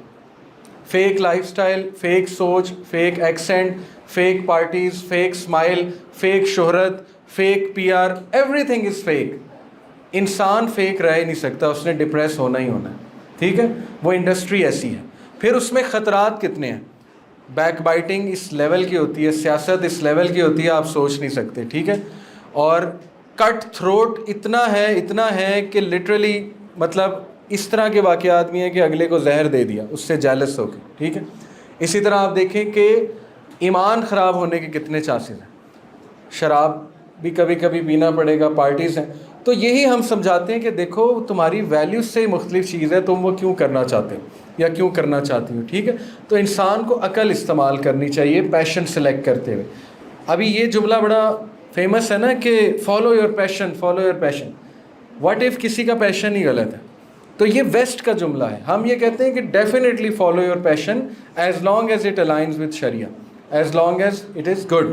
فیک لائف سٹائل، فیک سوچ، fake accent, fake parties, fake smile, fake شہرت، fake PR، everything is fake. انسان فیک رہ ہی نہیں سکتا، اس نے ڈپریس ہونا ہی ہونا ہے، ٹھیک ہے. وہ انڈسٹری ایسی ہے. پھر اس میں خطرات کتنے ہیں. بیک بائٹنگ اس لیول کی ہوتی ہے، سیاست اس لیول کی ہوتی ہے، آپ سوچ نہیں سکتے، ٹھیک ہے. اور کٹ تھروٹ اتنا ہے کہ لٹرلی مطلب اس طرح کے واقعات بھی ہیں کہ اگلے کو زہر دے دیا اس سے جیلس ہو کے، ٹھیک ہے. اسی طرح آپ دیکھیں کہ ایمان خراب ہونے کے کتنے چانسز ہیں. شراب بھی کبھی کبھی پینا پڑے گا، پارٹیز ہیں. تو یہی ہم سمجھاتے ہیں کہ دیکھو تمہاری ویلیوز سے مختلف چیز ہے، تم وہ کیوں کرنا چاہتے ہو یا کیوں کرنا چاہتی ہو، ٹھیک ہے. تو انسان کو عقل استعمال کرنی چاہیے پیشن سلیکٹ کرتے ہوئے. ابھی یہ جملہ بڑا فیمس ہے نا کہ follow your passion, follow your passion. What if کسی کا پیشن ہی غلط ہے؟ تو یہ ویسٹ کا جملہ ہے. ہم یہ کہتے ہیں کہ definitely follow your passion as long as it aligns with شریعہ، as long as it is good,